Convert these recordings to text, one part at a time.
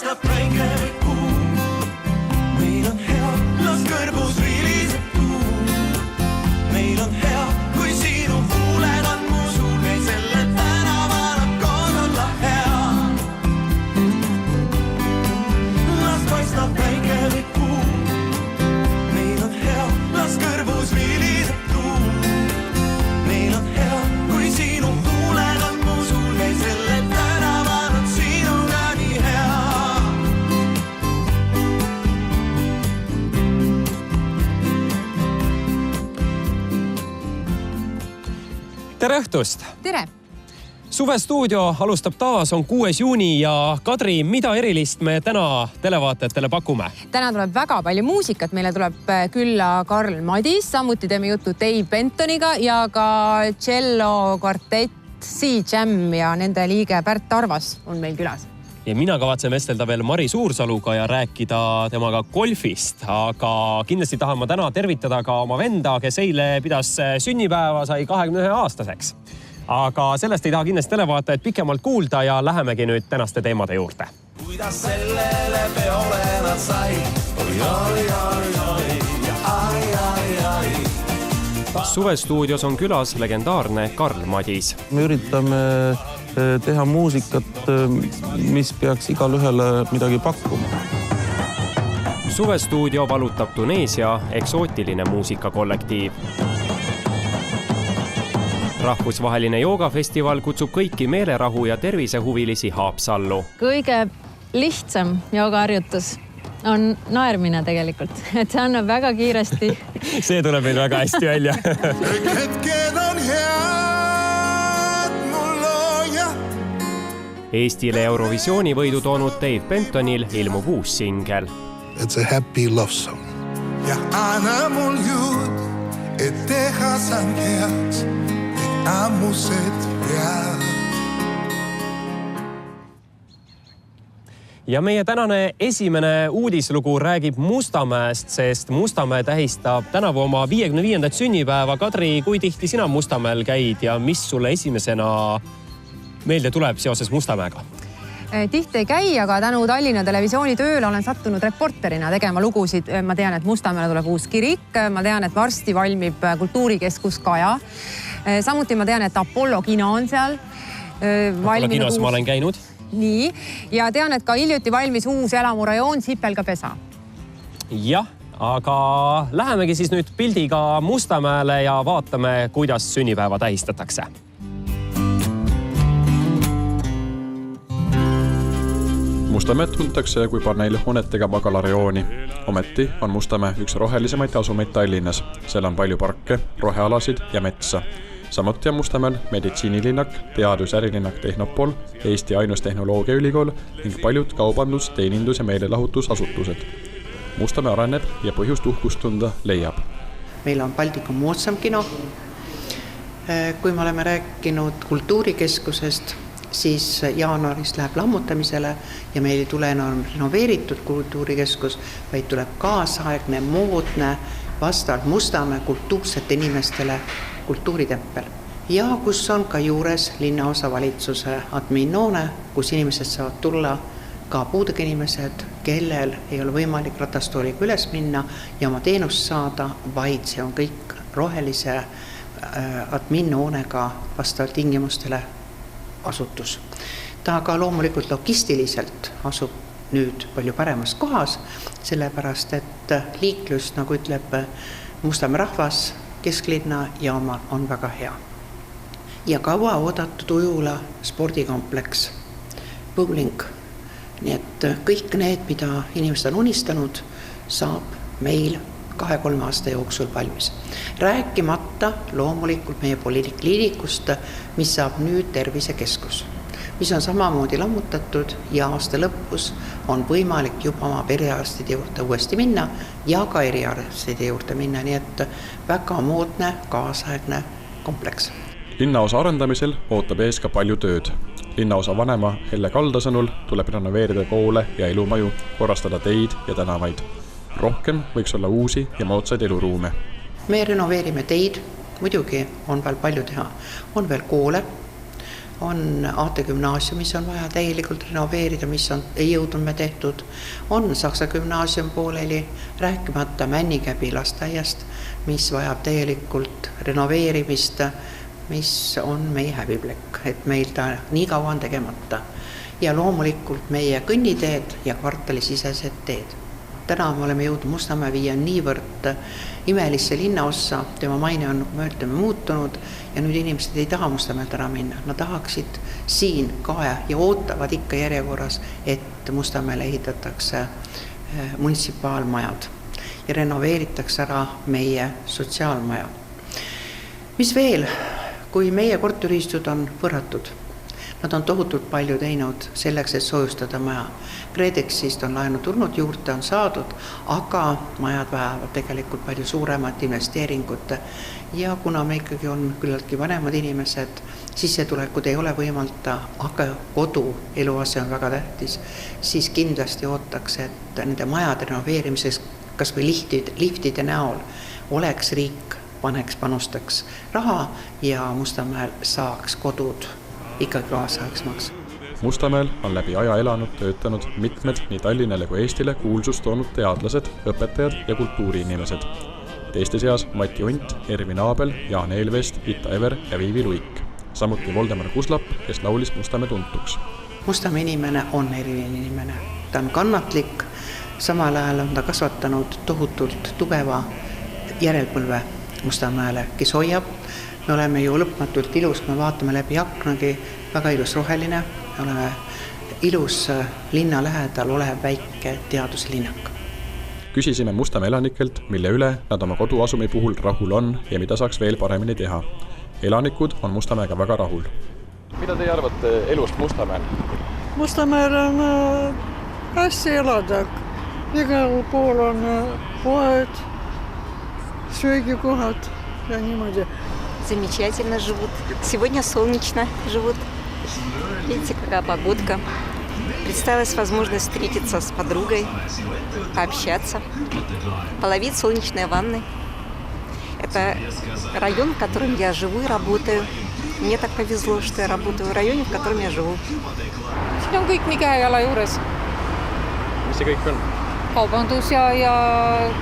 paistab päike või kuu. Meil on hea, las kõrvus viliseb tuum. Meil on hea, kui sinu huuled on mu suul. Meil selle tänaval on koos olla hea. Las paistab päike või kuu. Meil on hea, las kõrvus viliseb tuum. Meil on hea, kui sinu huuled on mu suul. Meil selle tänaval on sinuga nii hea. Tere õhtust! Tere! Suvestuudio alustab taas, on 6. juuni ja Kadri, mida erilist me täna televaatajatele pakume? Täna tuleb väga palju muusikat, meile tuleb külla Karl Madis, samuti teeme juttu Dave Bentoniga ja ka cello kvartett C-Jam ja nende liige Pärt Arvas on meil külas. Ja mina kavatsen vestelda veel Mari Suursaluga ja rääkida temaga golfist, aga kindlasti tahan ma täna tervitada ka oma venda, kes eile pidas sünnipäeva, sai 21-aastaseks. Aga sellest ei taha kindlasti televaatajad pikemalt kuulda ja lähemegi nüüd tänaste teemade juurde. Kuidas sellele peole nad sai? Oi, oi, oi, oi, ja ai, ai, ai. Suvestuudios on külas legendaarne Karl Madis. Me üritame teha muusikat, mis peaks igal ühele midagi pakkuma. Suvestuudio valutab Tuneesia eksootiline muusikakollektiiv. Rahvusvaheline joogafestival kutsub kõiki meelerahu ja tervisehuvilisi Haapsallu. Kõige lihtsam joogaharjutus on naermine tegelikult, et see annab väga kiiresti. See tuleb meil väga hästi välja. Kõik hetked on head, mul looja. Eestile Eurovisiooni võidu toonud Dave Bentonil ilmub uus singel. It's a happy love song. Ja anna mul jõud, et teha saan heaks, et ammused pead. Ja meie tänane esimene uudislugu räägib Mustamäest, sest Mustamäe tähistab tänavu oma 55. sünnipäeva. Kadri, kui tihti sina Mustamäel käid ja mis sulle esimesena meelde tuleb seoses Mustamäega? Tihti ei käi, aga tänu Tallinna Televisiooni tööle olen sattunud reporterina tegema lugusid. Ma tean, et Mustamäele tuleb uus kirik. Ma tean, et varsti valmib kultuurikeskus Kaja. Samuti ma tean, et Apollo kino on seal. Apollo kinos ma olen käinud. Nii, ja tean, et ka hiljuti valmis uus elamurajoon Sipelga-Pesa. Jah, aga lähemegi siis nüüd pildiga Mustamäele ja vaatame, kuidas sünnipäeva tähistatakse. Mustamäed tuntakse kui paneelhoonetega magalarajooni. Ometi on Mustamäe üks rohelisemaid asumeid Tallinnas. Seal on palju parke, rohealasid ja metsa. Samuti on Mustamäel meditsiinilinnak, teadus-ärilinnak Tehnopol, Eesti ainus tehnoloogiaülikool ning paljud kaubandus-, teenindus- ja meelelahutusasutused. Mustamäe areneb ja põhjust uhkust tunda leiab. Meil on Baltikum moodsam kino. Kui me oleme rääkinud kultuurikeskusest, siis jaanuaris läheb lammutamisele ja meil ei tule enam renoveeritud kultuurikeskus, vaid tuleb kaasaegne, moodne, vastavalt Mustamäe kultuursete inimestele kultuuritempel. Ja kus on ka juures linnaosavalitsuse adminnoone, kus inimesed saavad tulla, ka puudega inimesed, kellel ei ole võimalik ratastooliga üles minna ja oma teenust saada, vaid see on kõik rohelise adminnoonega vastavalt tingimustele asutus. Ta ka loomulikult logistiliselt asub nüüd palju paremas kohas, sellepärast et liiklus, nagu ütleb Mustamäe rahvas, kesklinna jaama on väga hea. Ja kaua oodatud Ujula spordikompleks, bowling. Nii et kõik need, mida inimesed on unistanud, saab meil 2-3 aasta jooksul valmis. Rääkimata loomulikult meie poliitikliinikust, mis saab nüüd tervisekeskus, mis on samamoodi lammutatud ja aasta lõpus on võimalik juba oma eriarstide juurde uuesti minna ja ka eriarstide juurde minna, nii et väga moodne, kaasaegne kompleks. Linnaosa arendamisel ootab ees ka palju tööd. Linnaosa vanema Helle Kalda sõnul tuleb renoveerida koole ja elumaju, korrastada teid ja tänavaid. Rohkem võiks olla uusi ja moodsaid eluruume. Me renoveerime teid, muidugi on veel palju teha. On veel koole, on AT Gümnaasium, mis on vaja täielikult renoveerida, mis ei jõudnud me tehtud, on Saksa Gümnaasium pooleli, rääkimata Männikäbi lasteaiast, mis vajab täielikult renoveerimist, mis on meie häbiplekk, et meil ta nii kaua on tegemata. Ja loomulikult meie kõnniteed ja kvartalisisesed teed. Täna me oleme jõudnud Mustamäe viia niivõrd imelisse linnaossa, tema maine on, nagu me ütleme, muutunud ja nüüd inimesed ei taha Mustamäelt ära minna. Nad tahaksid siin kae ja ootavad ikka järjekorras, et Mustamäele ehitatakse munitsipaalmajad ja renoveeritakse ära meie sotsiaalmaja. Mis veel, kui meie korteriühistud on võrratud, nad on tohutult palju teinud selleks, et soojustada maja. KredExist on laenu tulnud, juurde on saadud, aga majad vajavad tegelikult palju suuremat investeeringut. Ja kuna me ikkagi on küllaltki vanemad inimesed, sissetulekud ei ole võimalda, aga kodu eluase on väga tähtis, siis kindlasti ootaks, et nende majade renoveerimiseks kas või liftide näol oleks riik, panustaks raha ja Mustamäel saaks kodud ikkagi kaasaegsemaks. Mustamäel on läbi aja elanud, töötanud mitmed nii Tallinnale kui Eestile kuulsust toonud teadlased, õpetajad ja kultuuriinimesed. Teiste seas Mati Unt, Ervin Aabel, Jaan Eelvest, Ita Ever ja Viivi Luik. Samuti Voldemar Kuslap, kes laulis Mustamäe tuntuks. Mustamäe inimene on eriline inimene. Ta on kannatlik, samal ajal on ta kasvatanud tohutult tugeva järelpõlve Mustamäele, kes hoiab. Me oleme ju lõpmatult ilus, me vaatame läbi aknagi, väga ilus roheline, me oleme ilus linna lähedal olev väike teaduslinnak. Küsisime Mustamäe elanikelt, mille üle nad oma koduasumi puhul rahul on ja mida saaks veel paremini teha. Elanikud on Mustamäega väga rahul. Mida teie arvate elust Mustamäel? Mustamäel on hästi elada. Igal pool on poed, söögikohad ja niimoodi. Замечательно живут. Сегодня солнечно живут. Видите, какая погодка. Представилась возможность встретиться с подругой, пообщаться, половить солнечные ванны. Это район, в котором я живу и работаю. Мне так повезло, что я работаю в районе, в котором я живу. Siin on kõik nii käejala juures. Mis see kõik on? Kaubandus ja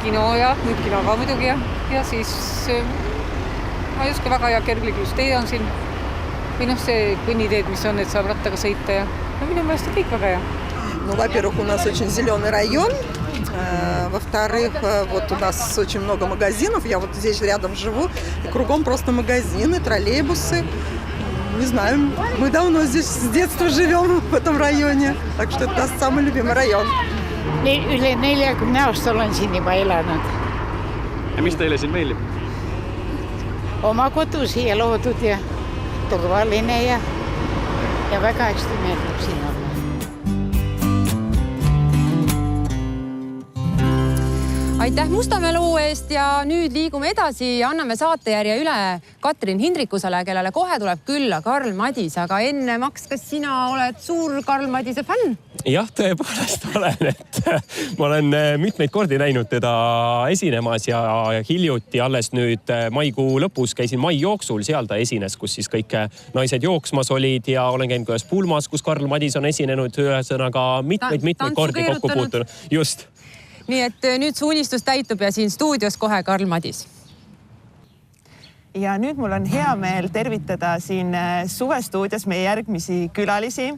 kino ja nüüd kino ka muidugi ja siis ma ei oska väga hea kergliiklustee on siin. Või see kõnniteed, mis on, et saab rattaga sõita ja minu meelest on kõik väga hea. Ну, во-первых, у нас очень зеленый район. Во-вторых, вот у нас очень много магазинов. Я вот здесь рядом живу. И кругом просто магазины, троллейбусы. Не знаю, мы давно здесь с детства живем в этом районе. Так что это самый любимый район. Üle 40 aastal olen siin juba elanud. Ja mis teile siin meeldib? Oma kodu siia loodud ja turvaline ja väga hästi meeldib siin olla. Aitäh Mustamäe loo eest ja nüüd liigume edasi ja anname saatejärje üle Katrin Hindrikusele, kellele kohe tuleb külla Karl Madis. Aga enne, Maks, kas sina oled suur Karl Madise fänn? Jah, tõepoolest olen, et ma olen mitmeid kordi näinud teda esinemas ja hiljuti alles nüüd maikuu lõpus käisin mai jooksul, seal ta esines, kus siis kõik naised jooksmas olid ja olen käinud ühes pulmas, kus Karl Madis on esinenud, ühesõnaga mitmeid kordi kokku puutunud. Just. Nii et nüüd su unistus täitub ja siin stuudios kohe Karl Madis. Ja nüüd mul on hea meel tervitada siin suvestuudios meie järgmisi külalisi,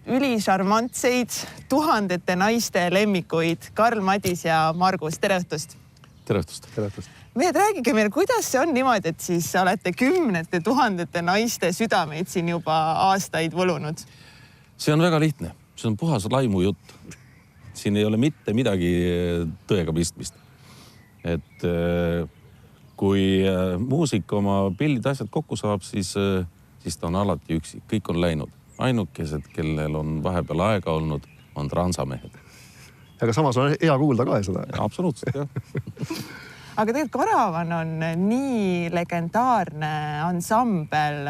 ülisarmantseid, tuhandete naiste lemmikuid Karl Madis ja Margus. Tere õhtust! Tere õhtust! Tere õhtust! Räägige meil, kuidas see on niimoodi, et siis olete kümnete tuhandete naiste südameid siin juba aastaid võlunud? See on väga lihtne. See on puhas laimu jutt. Siin ei ole mitte midagi tõega pistmist. Et kui muusik oma pillid asjad kokku saab, siis ta on alati üksi. Kõik on läinud. Ainukesed, kellel on vahepeal aega olnud, on transamehed. Aga samas on hea kuulda ka seda. Absoluutselt, jah. Aga tegelikult Karavan on nii legendaarne ansambel,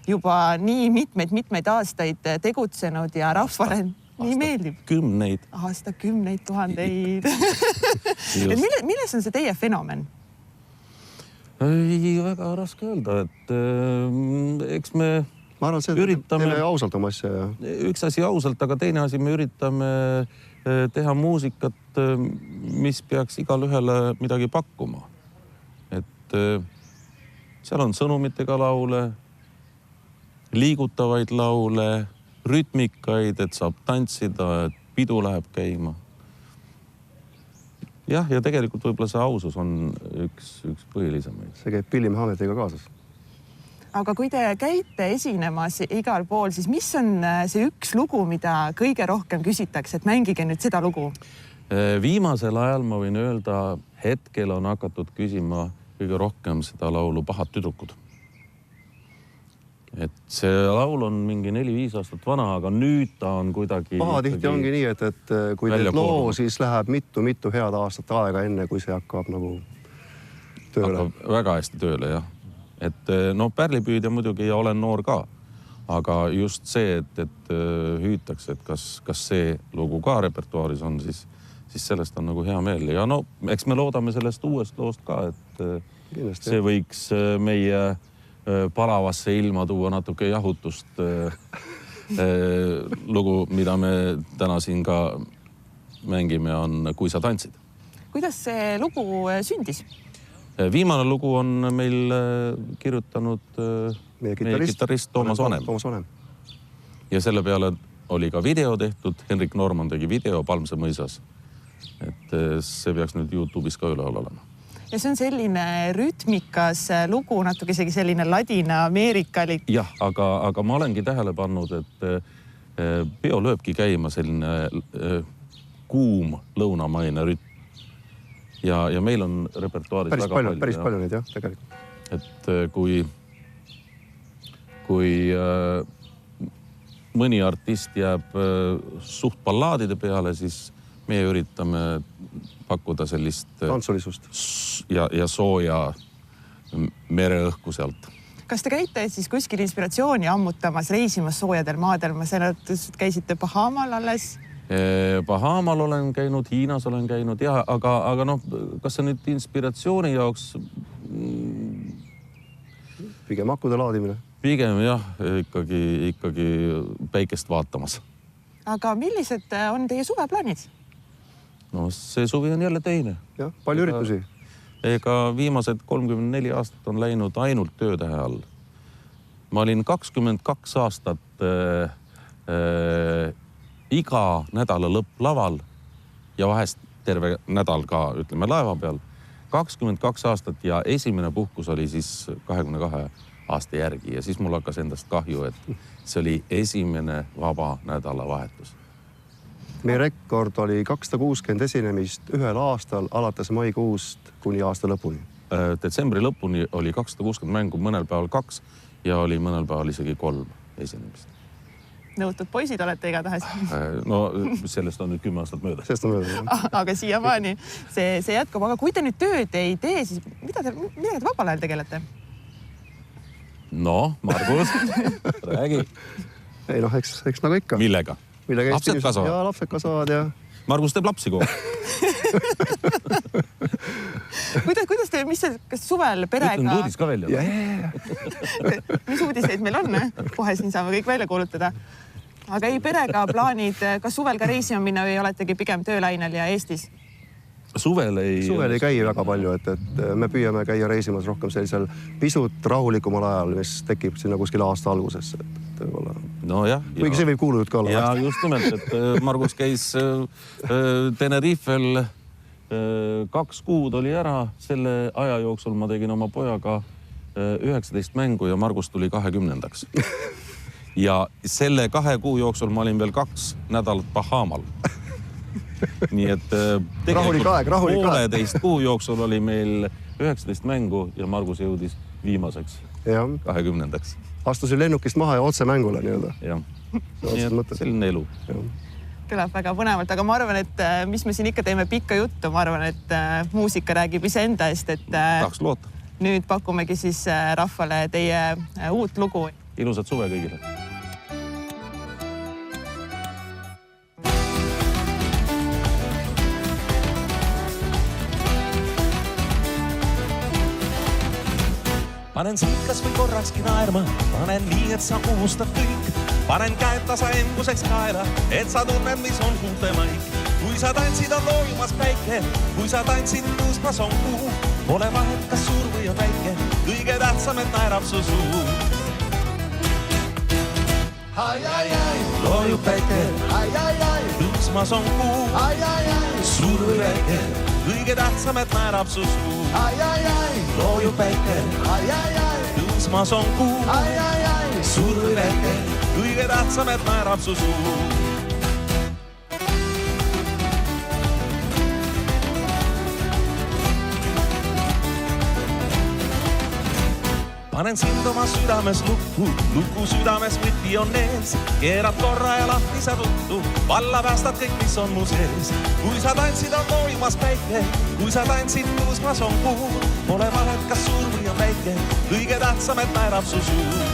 juba nii mitmeid aastaid tegutsenud ja rahvale nii meeldib. Aastakümneid, tuhandeid. Milles on see teie fenomen? Ei, väga raske öelda, et eks me ma arvan, see teeme ausalt oma asja. Ja. Üks asi ausalt, aga teine asi me üritame teha muusikat, mis peaks igal ühele midagi pakkuma. Et seal on sõnumitega laule, liigutavaid laule, rütmikaid, et saab tantsida, et pidu läheb käima. Jah, ja tegelikult võib-olla see ausus on üks põhilisemaid. See käib Pilli Muhamediga kaasas. Aga kui te käite esinemas igal pool, siis mis on see üks lugu, mida kõige rohkem küsitakse, et mängige nüüd seda lugu? Viimasel ajal ma võin öelda, hetkel on hakatud küsima kõige rohkem seda laulu Pahad tüdrukud. Et see laul on mingi 4-5 aastat vana, aga nüüd ta on kuidagi... Pahatihti ongi nii, et kui teed loo, siis läheb mitu head aastat aega enne, kui see hakkab nagu tööle. Hakkab väga hästi tööle, jah. Et no Pärlipüüdja muidugi ja olen noor ka, aga just see, et hüütakse, et kas see lugu ka repertuaaris on, siis sellest on nagu hea meel. Ja no, eks me loodame sellest uuest loost ka, et see võiks meie palavasse ilma tuua natuke jahutust lugu, mida me täna siin ka mängime, on Kui sa tantsid. Kuidas see lugu sündis? Viimane lugu on meil kirjutanud meie kitarrist Toomas Vanem. Ja selle peale oli ka video tehtud, Henrik Norman tegi video Palmse mõisas. Et see peaks nüüd YouTube'is ka üleval olema. Ja see on selline rütmikas lugu, natuke isegi selline ladina-ameerikalik. Jah, aga ma olengi tähele pannud, et peo lööbki käima selline kuum lõunamaine rütm. Ja meil on repertuaaris päris väga palju. Päris palju neid, jah, tegelikult. Et kui mõni artist jääb suht ballaadide peale, siis meie üritame pakkuda sellist tantsulisust ja sooja mereõhku sealt. Kas te käite siis kuskil inspiratsiooni ammutamas, reisimas soojadel maadel? Ma selle käisite Bahamal alles? Bahamal olen käinud, Hiinas olen käinud, jah, aga noh, kas see nüüd inspiratsiooni jaoks? Pigem akude laadimine. Pigem jah, ikkagi päikest vaatamas. Aga millised on teie suveplaanid? No see suvi on jälle teine. Jah, palju üritusi. Ega viimased 34 aastat on läinud ainult töötähe all. Ma olin 22 aastat iga nädala lõpp laval ja vahest terve nädal ka, ütleme, laeva peal. 22 aastat ja esimene puhkus oli siis 22 aasta järgi ja siis mul hakkas endast kahju, et see oli esimene vaba nädalavahetus. Meie rekord oli 260 esinemist ühel aastal alates maikuust kuni aasta lõpuni. Detsembri lõpuni oli 260 mängu, mõnel päeval 2 ja oli mõnel päeval isegi 3 esinemist. Nõutud poisid olete igatahes. No sellest on nüüd 10 aastat mööda. Sellest on mööda. Aga siiamaani see jätkub. Aga kui te nüüd tööd ei tee, siis mida te vabal ajal tegelete? No, Margus, räägi. Ei noh, eks nagu ikka. Millega? Lapsed kasvavad? Jaa, lapsed kasvavad ja... Margus teeb lapsi kogu. Kuidas te, kas suvel perega... Ütlen uudis ka välja. Mis uudiseid meil on? Kohe siin saame kõik välja kuulutada. Aga ei perega plaanid, kas suvel ka reisima minna või oletegi pigem töölainel ja Eestis? Suvel ei käi väga palju, et me püüame käia reisimas rohkem sellisel pisut rahulikumal ajal, mis tekib sinna kuskil aasta algusesse. No jah. Kuigi see võib kuulunud ka olla. Ja just nimelt, et Margus käis Tenerifel 2 kuud oli ära. Selle aja jooksul ma tegin oma pojaga 19 mängu ja Margus tuli 20. Ja selle 2 kuu jooksul ma olin veel 2 nädalat Bahamal. Nii et tegelikult 1,5 kuu jooksul oli meil 19 mängu ja Margus jõudis viimaseks 20. Astusin lennukist maha ja otse mängule nii-öelda. Jah, selline elu. Kõlab väga põnevalt, aga ma arvan, et mis me siin ikka teeme pikka juttu, ma arvan, et muusika räägib iseenda eest, et tahaks loota. Nüüd pakumegi siis rahvale teie uut lugu. Ilusat suve kõigile. Panen sind kas või korrakski naerma, panen nii, et sa unustad kõik. Panen käed tasa embuseks kaela, et sa tunned, mis on kuute maik. Kui sa tantsid, on loojumas päike, kui sa tantsid, tõusmas on kuu. Pole vahet, kas suur või on väike, kõige tähtsam, et naerab su suu. Ai, ai, ai, loojub päike, ai, ai, ai, tõusmas on kuu. Ai, ai, ai, suur või väike, kõige tähtsam, et naerab su suu. Ai, ai, ai, loojub päike, ai, ai, ai, tõusmas on kuu. Ai, ai, ai, suur või väike, kõige tähtsam, et naerab su suu. Panen sind oma südames lukku, luku südames võti on ees. Keerad korra ja lahti sa tuttu, valla päästad kõik, mis on mu sees. Kui sa tantsid, on loojumas päike, kui sa tantsid, tõusmas on kuu. Pole vahet, kas suur või on väike, kõige tähtsam, et naerab su suu.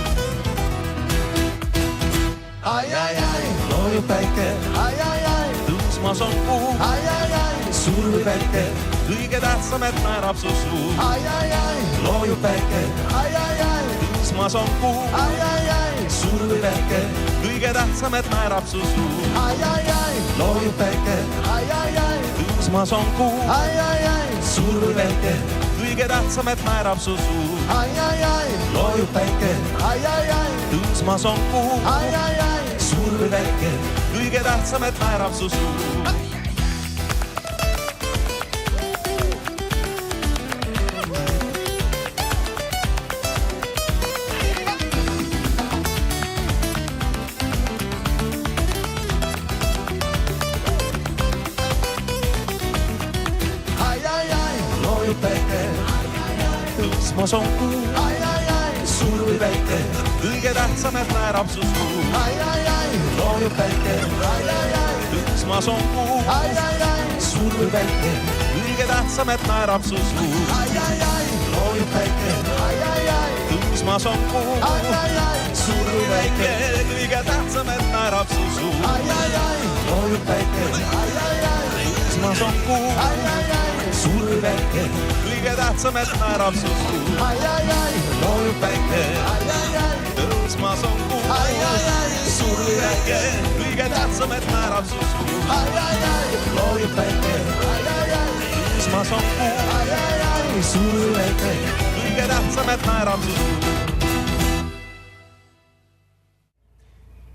Ai, ai, ai, loojub päike, ai, ai, ai, tõusmas on kuu. Ai, ai, ai, suur või väike, kõige tähtsam, et naerab su suu. Ai, ai, ai, loojub päike, ai, ai, ai, tõusmas on kuu. Ai, ai, ai, suur või väike, kõige tähtsam, et naerab su suu. Ai, ai, ai, loojub päike, ai, ai, ai, tõusmas on kuu. Ai, ai, ai, suur või väike, kõige tähtsam, et naerab su suu. Ai, ai, ai, loojub päike, ai, ai, ai, tõusmas on kuu. Ai, ai, ai, suur või väike, kõige tähtsam, et naerab su suu. Tõusmas on kuu, ai, ai, ai, suur või väike, kõige tähtsam, et naerab su suu. Ai, ai, ai, loojub päike, ai, ai, ai, tõusmas on kuu. Ai, ai, ai, suur või väike, kõige tähtsam, et naerab su suu. Ai, ai, ai, loojub päike, ai, ai, ai, tõusmas on kuu. Ai, ai, ai, suur või väike, kõige tähtsam, et naerab su suu. Ai, ai, ai, loojub päike, ai, ai, ai, tõusmas on kuu. Ai, ai, ai, suur või väike, kõige tähtsam, et naerab su suu. Ai, ai, ai, loojub päike, ai, ai, ai, tõusmas on kuu. Ai, ai, ai, suur või väike, kõige tähtsam, et naerab su suu. Ai, ai, ai, loojub päike, ai, ai, ai, tõusmas on kuu. Ai, ai, ai, suur või väike, kõige tähtsam, et naerab su suu.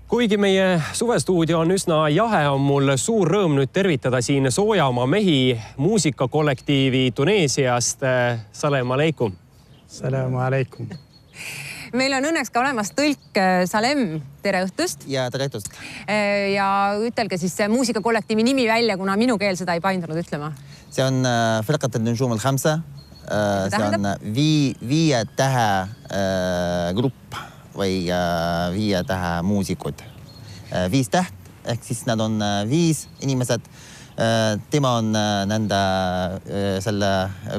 Kuigi meie suvestuudio on üsna jahe, on mul suur rõõm nüüd tervitada siin Soojamaa mehi muusikakollektiivi Tuneesiast. Salam aleikum. Salam aleikum. Meil on õnneks ka olemas tõlk Salem, tere õhtust. Ja tere õhtust. Ja ütelge siis see muusikakollektiivi nimi välja, kuna minu keel seda ei paindunud ütlema. See on Firqat al-Nujum al-Khamsa. See on viie tähe grupp või viie tähe muusikud. 5 täht, ehk siis nad on 5 inimesed. Tema on nende selle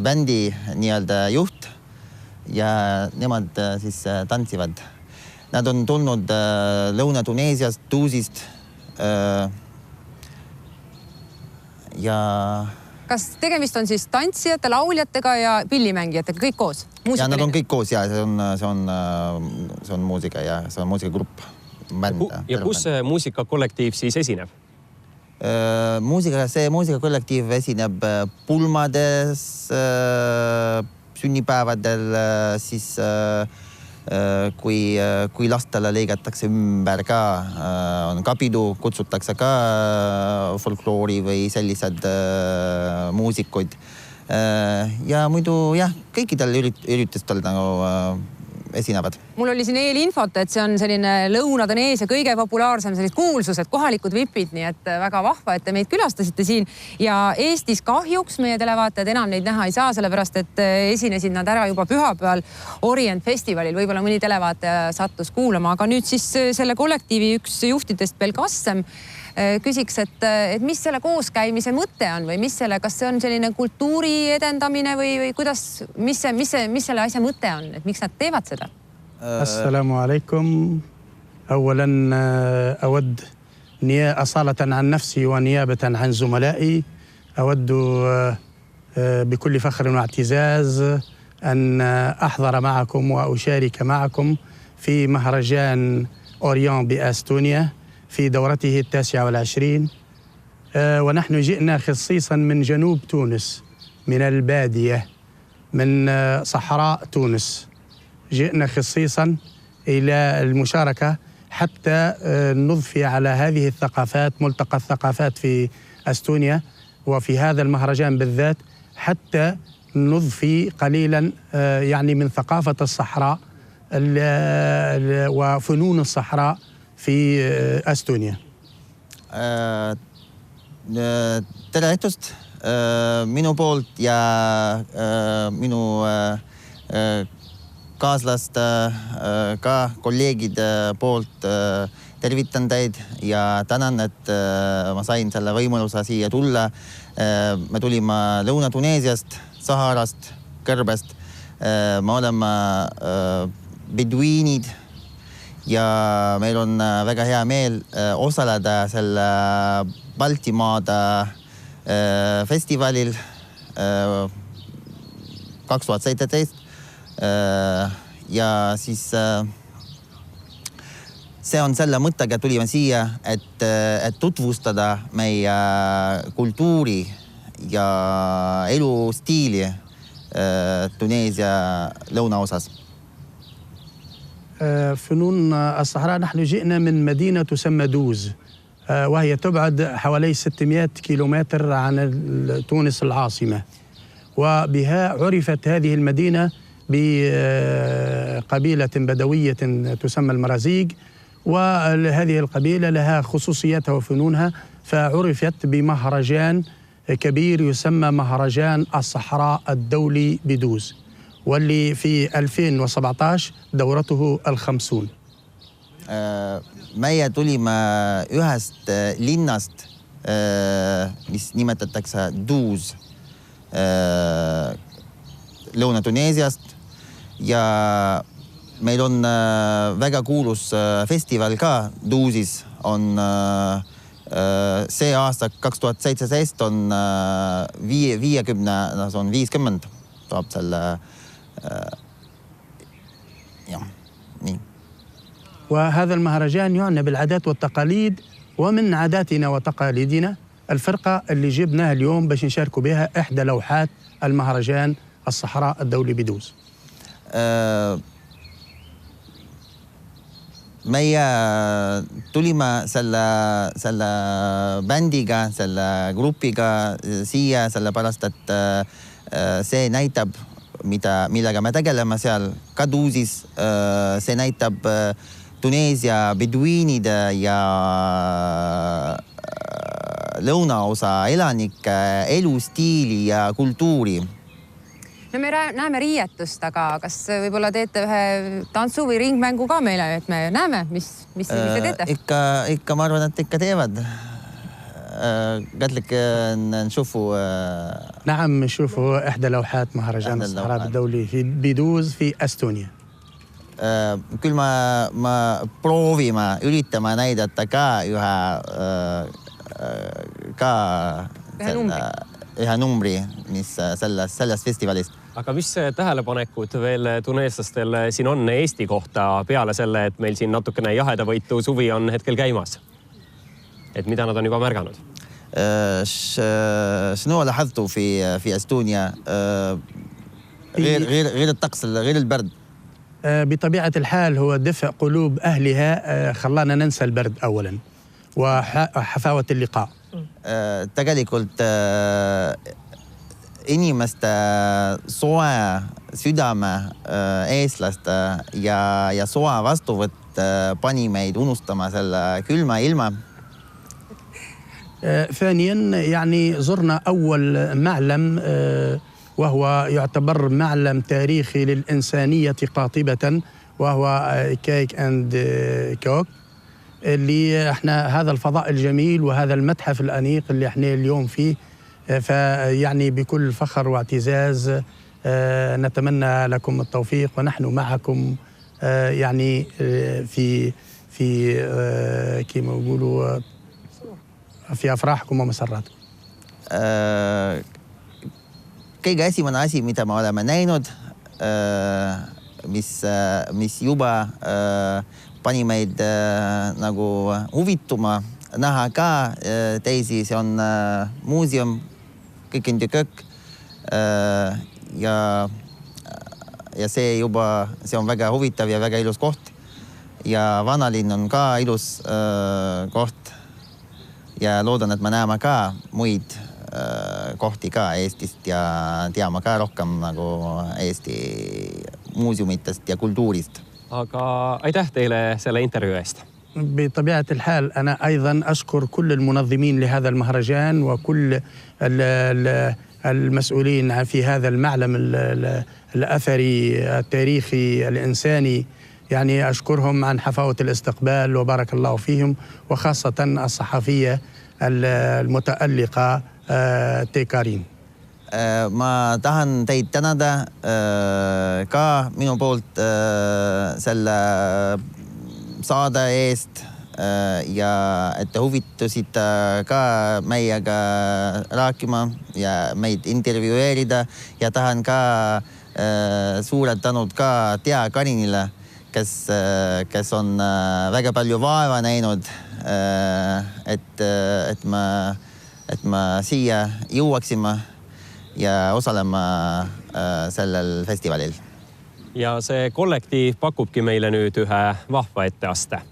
bändi nii-öelda juht ja nemad siis tantsivad. Nad on tulnud Lõuna-Tuneesiast, Tuusist ja... Kas tegemist on siis tantsijate, lauljatega ja pillimängijatega, kõik koos? Ja nad on kõik koos ja see on muusika ja see on muusikagrupp. Ja kus see muusikakollektiiv siis esineb? See muusikakollektiiv esineb pulmades, sünnipäevadel, siis kui lastele lõigatakse ümber ka, on ka pidu, kutsutakse ka folkloori või sellised muusikuid. Ja muidu jah, kõikidel üritustel nagu esinevad. Mul oli siin eelinfot, et see on selline Lõuna-Tuneesia kõige populaarsem sellised kuulsused, kohalikud vipid, nii et väga vahva, et te meid külastasite siin. Ja Eestis kahjuks meie televaatajad enam neid näha ei saa, sellepärast et esinesid nad ära juba pühapäeval Orient Festivalil. Võib-olla mõni televaataja sattus kuulama, aga nüüd siis selle kollektiivi üks juhtidest Belgassem küsiks, et mis selle kooskäimise mõte on või kas see on selline kultuuri edendamine või kuidas, mis selle asja mõte on, et miks nad teevad seda? Assalamu alaikum. أولا أود أصالة عن نفسي ونيابة عن زملائي أود بكل فخر واعتزاز أن أحضر معكم وأشارك معكم في مهرجان أوريون بأستونيا في دورته 29. ونحن جئنا خصيصا من جنوب تونس، من البادية، من صحراء تونس. جئنا خصيصا إلى المشاركة حتى نضفي على هذه الثقافات، ملتقى الثقافات في أستونيا وفي هذا المهرجان بالذات، حتى نضفي قليلا يعني من ثقافة الصحراء وفنون الصحراء في أستونيا. Tervitust minu poolt ja minu kaaslaste ka kolleegide poolt tervitan teid ja tänan, et ma sain selle võimaluse siia tulla. Me tulime Lõuna-Tuneesiast, Saharast, Kõrbest. Me oleme beduiinid ja meil on väga hea meel osaleda selle Baltimaade festivalil 2017 ja siis see on selle mõttega tulime siia, et tutvustada meie kultuuri ja elustiili Tuneesia lõunaosas. فنون الصحراء نحن جئنا من مدينة تسمى دوز، وهي تبعد حوالي 600 كيلومتر عن تونس العاصمة، وبها عرفت هذه المدينة بقبيلة بدوية تسمى المرازيق، وهذه القبيلة لها خصوصيتها وفنونها، فعرفت بمهرجان كبير يسمى مهرجان الصحراء الدولي بدوز، واللي في 2017 دورته 50. Meie tulime ühest linnast, mis nimetatakse Duus Lõuna-Tuneesiast ja meil on väga kuulus festival ka Duusis. On see aasta 2017 on 50 saab selle nii. وهذا المهرجان يعنى بالعادات والتقاليد، ومن عاداتنا وتقاليدنا الفرقة اللي جبناها اليوم باش نشاركوا بها إحدى لوحات المهرجان الصحراء الدولي بدوز. Meie tulime selle bändiga, selle grupiga siia sellepärast, et see näitab, millega me tegeleme seal ka Duusis. See näitab Tuneesia beduiinide ja lõunaosa elanike elustiili ja kultuuri. No me näeme riietust, aga kas võib-olla teete ühe tantsu või ringmängu ka meile, et me näeme, mis te teete? Ikka ma arvan, et ikka teevad. قالت لك نشوفوا نعم نشوفوا إحدى لوحات مهرجان الصحراء الدولي في بدوز في أستونيا. Küll ma proovime, üritame näidata ka ühe numbri, mis sellest festivalist. Aga mis tähelepanekud veel tuneeslastel siin on Eesti kohta peale selle, et meil siin natukene jahedavõitu suvi on hetkel käimas? Et mida nad on juba märganud? شنو لاحظتوا في أستونيا غير الطقس غير البرد؟ بطبيعة الحال هو دفء قلوب أهلها خلانا ننسى البرد أولا وحفاوة اللقاء. Tegelikult inimeste soe südame eestlaste ja soe vastuvõtt pani meid unustama selle külma ilma. ثانيا يعني زرنا أول معلم وهو يعتبر معلم تاريخي للإنسانية قاطبة، وهو كيك أند كوك، اللي احنا هذا الفضاء الجميل وهذا المتحف الأنيق اللي احنا اليوم فيه، فيعني بكل فخر واعتزاز نتمنى لكم التوفيق، ونحن معكم يعني في كما يقولوا في أفراحكم ومسراتكم. Kõige esimene asi, mida me oleme näinud mis juba pani meid nagu huvituma näha ka teisi, see on muuseum, kõik on tükk ja see on väga huvitav ja väga ilus koht ja vanalinn on ka ilus koht ja loodan, et me näeme ka muid kohti ka Eestist ja teame ka rohkem nagu Eesti muuseumitest ja kultuurist. Aga aitäh teile selle intervjuu eest. بطبيعة الحال أنا أيضا أشكر كل المنظمين لهذا المهرجان وكل المسؤولين في هذا المعلم الأثري التاريخي الإنساني يعني أشكرهم عن حفاوة الاستقبال وبارك الله فيهم وخاصة الصحفية المتألقة تيكارين. Ma tahan teid tänada ka minu poolt selle saade eest ja et te huvitusite ka meiega rääkima ja meid intervjueerida ja tahan ka suured tänud ka Tea Karinile, kes on väga palju vaeva näinud, et me siia jõuaksime ja osalema sellel festivalil. Ja see kollektiiv pakubki meile nüüd ühe vahva etteaste.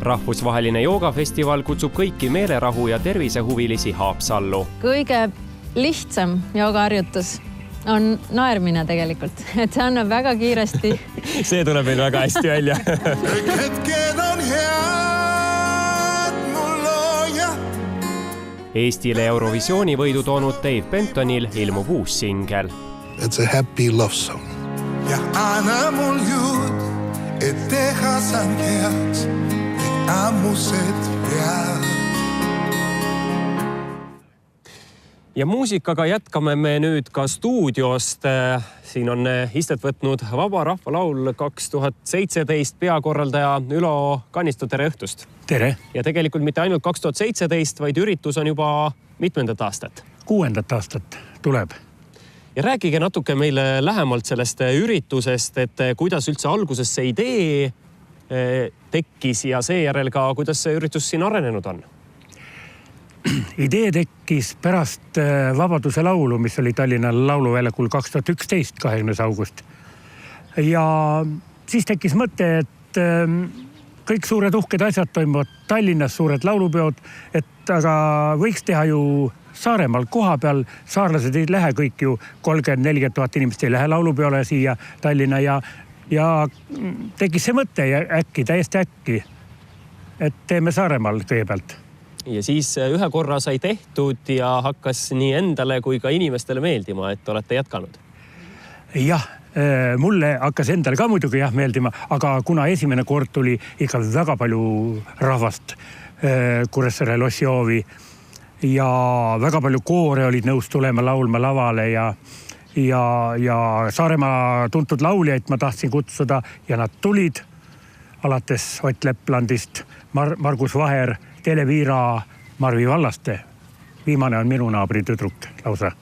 Rahvusvaheline joogafestival kutsub kõiki meelerahu ja tervisehuvilisi Haapsallu. Kõige lihtsam joogaharjutus on naermine tegelikult, et see annab väga kiiresti. See tuleb meil väga hästi välja. Kõik hetked on head, mul looja. Eestile Eurovisiooni võidu toonud Dave Bentonil ilmub uus singel. It's a happy love song. Ja anna mul jõud, et teha sangeaks kõik ammused vead. Ja muusikaga jätkame me nüüd ka stuudiost. Siin on istet võtnud Vaba Rahvalaul 2017 peakorraldaja Ülo Kannisto, tere õhtust. Tere. Ja tegelikult mitte ainult 2017, vaid üritus on juba mitmendat aastat. 6. aastat tuleb. Ja rääkige natuke meile lähemalt sellest üritusest, et kuidas üldse alguses see idee tekkis ja seejärel ka, kuidas see üritus siin arenenud on? Idee tekkis pärast Vabaduse laulu, mis oli Tallinna lauluväljakul 2011, 20. august. Ja siis tekkis mõte, et kõik suured uhked asjad toimuvad Tallinnas, suured laulupeod, et aga võiks teha ju Saaremaal koha peal. Saarlased ei lähe kõik ju 30-40 000 inimest ei lähe laulupeole siia Tallinna ja tekkis see mõte ja täiesti äkki, et teeme Saaremaal kõigepealt. Ja siis ühe korra sai tehtud ja hakkas nii endale kui ka inimestele meeldima, et olete jätkanud. Jah, mulle hakkas endale ka muidugi meeldima, aga kuna esimene kord tuli ikka väga palju rahvast Kuressaare Lossioovi ja väga palju koore olid nõus tulema laulma lavale ja Saaremaa tuntud lauljaid ma tahtsin kutsuda ja nad tulid alates Ott Leplandist, Margus Vaher, Televiira, Marvi Vallaste. Viimane on minu naabri tüdruk lausa.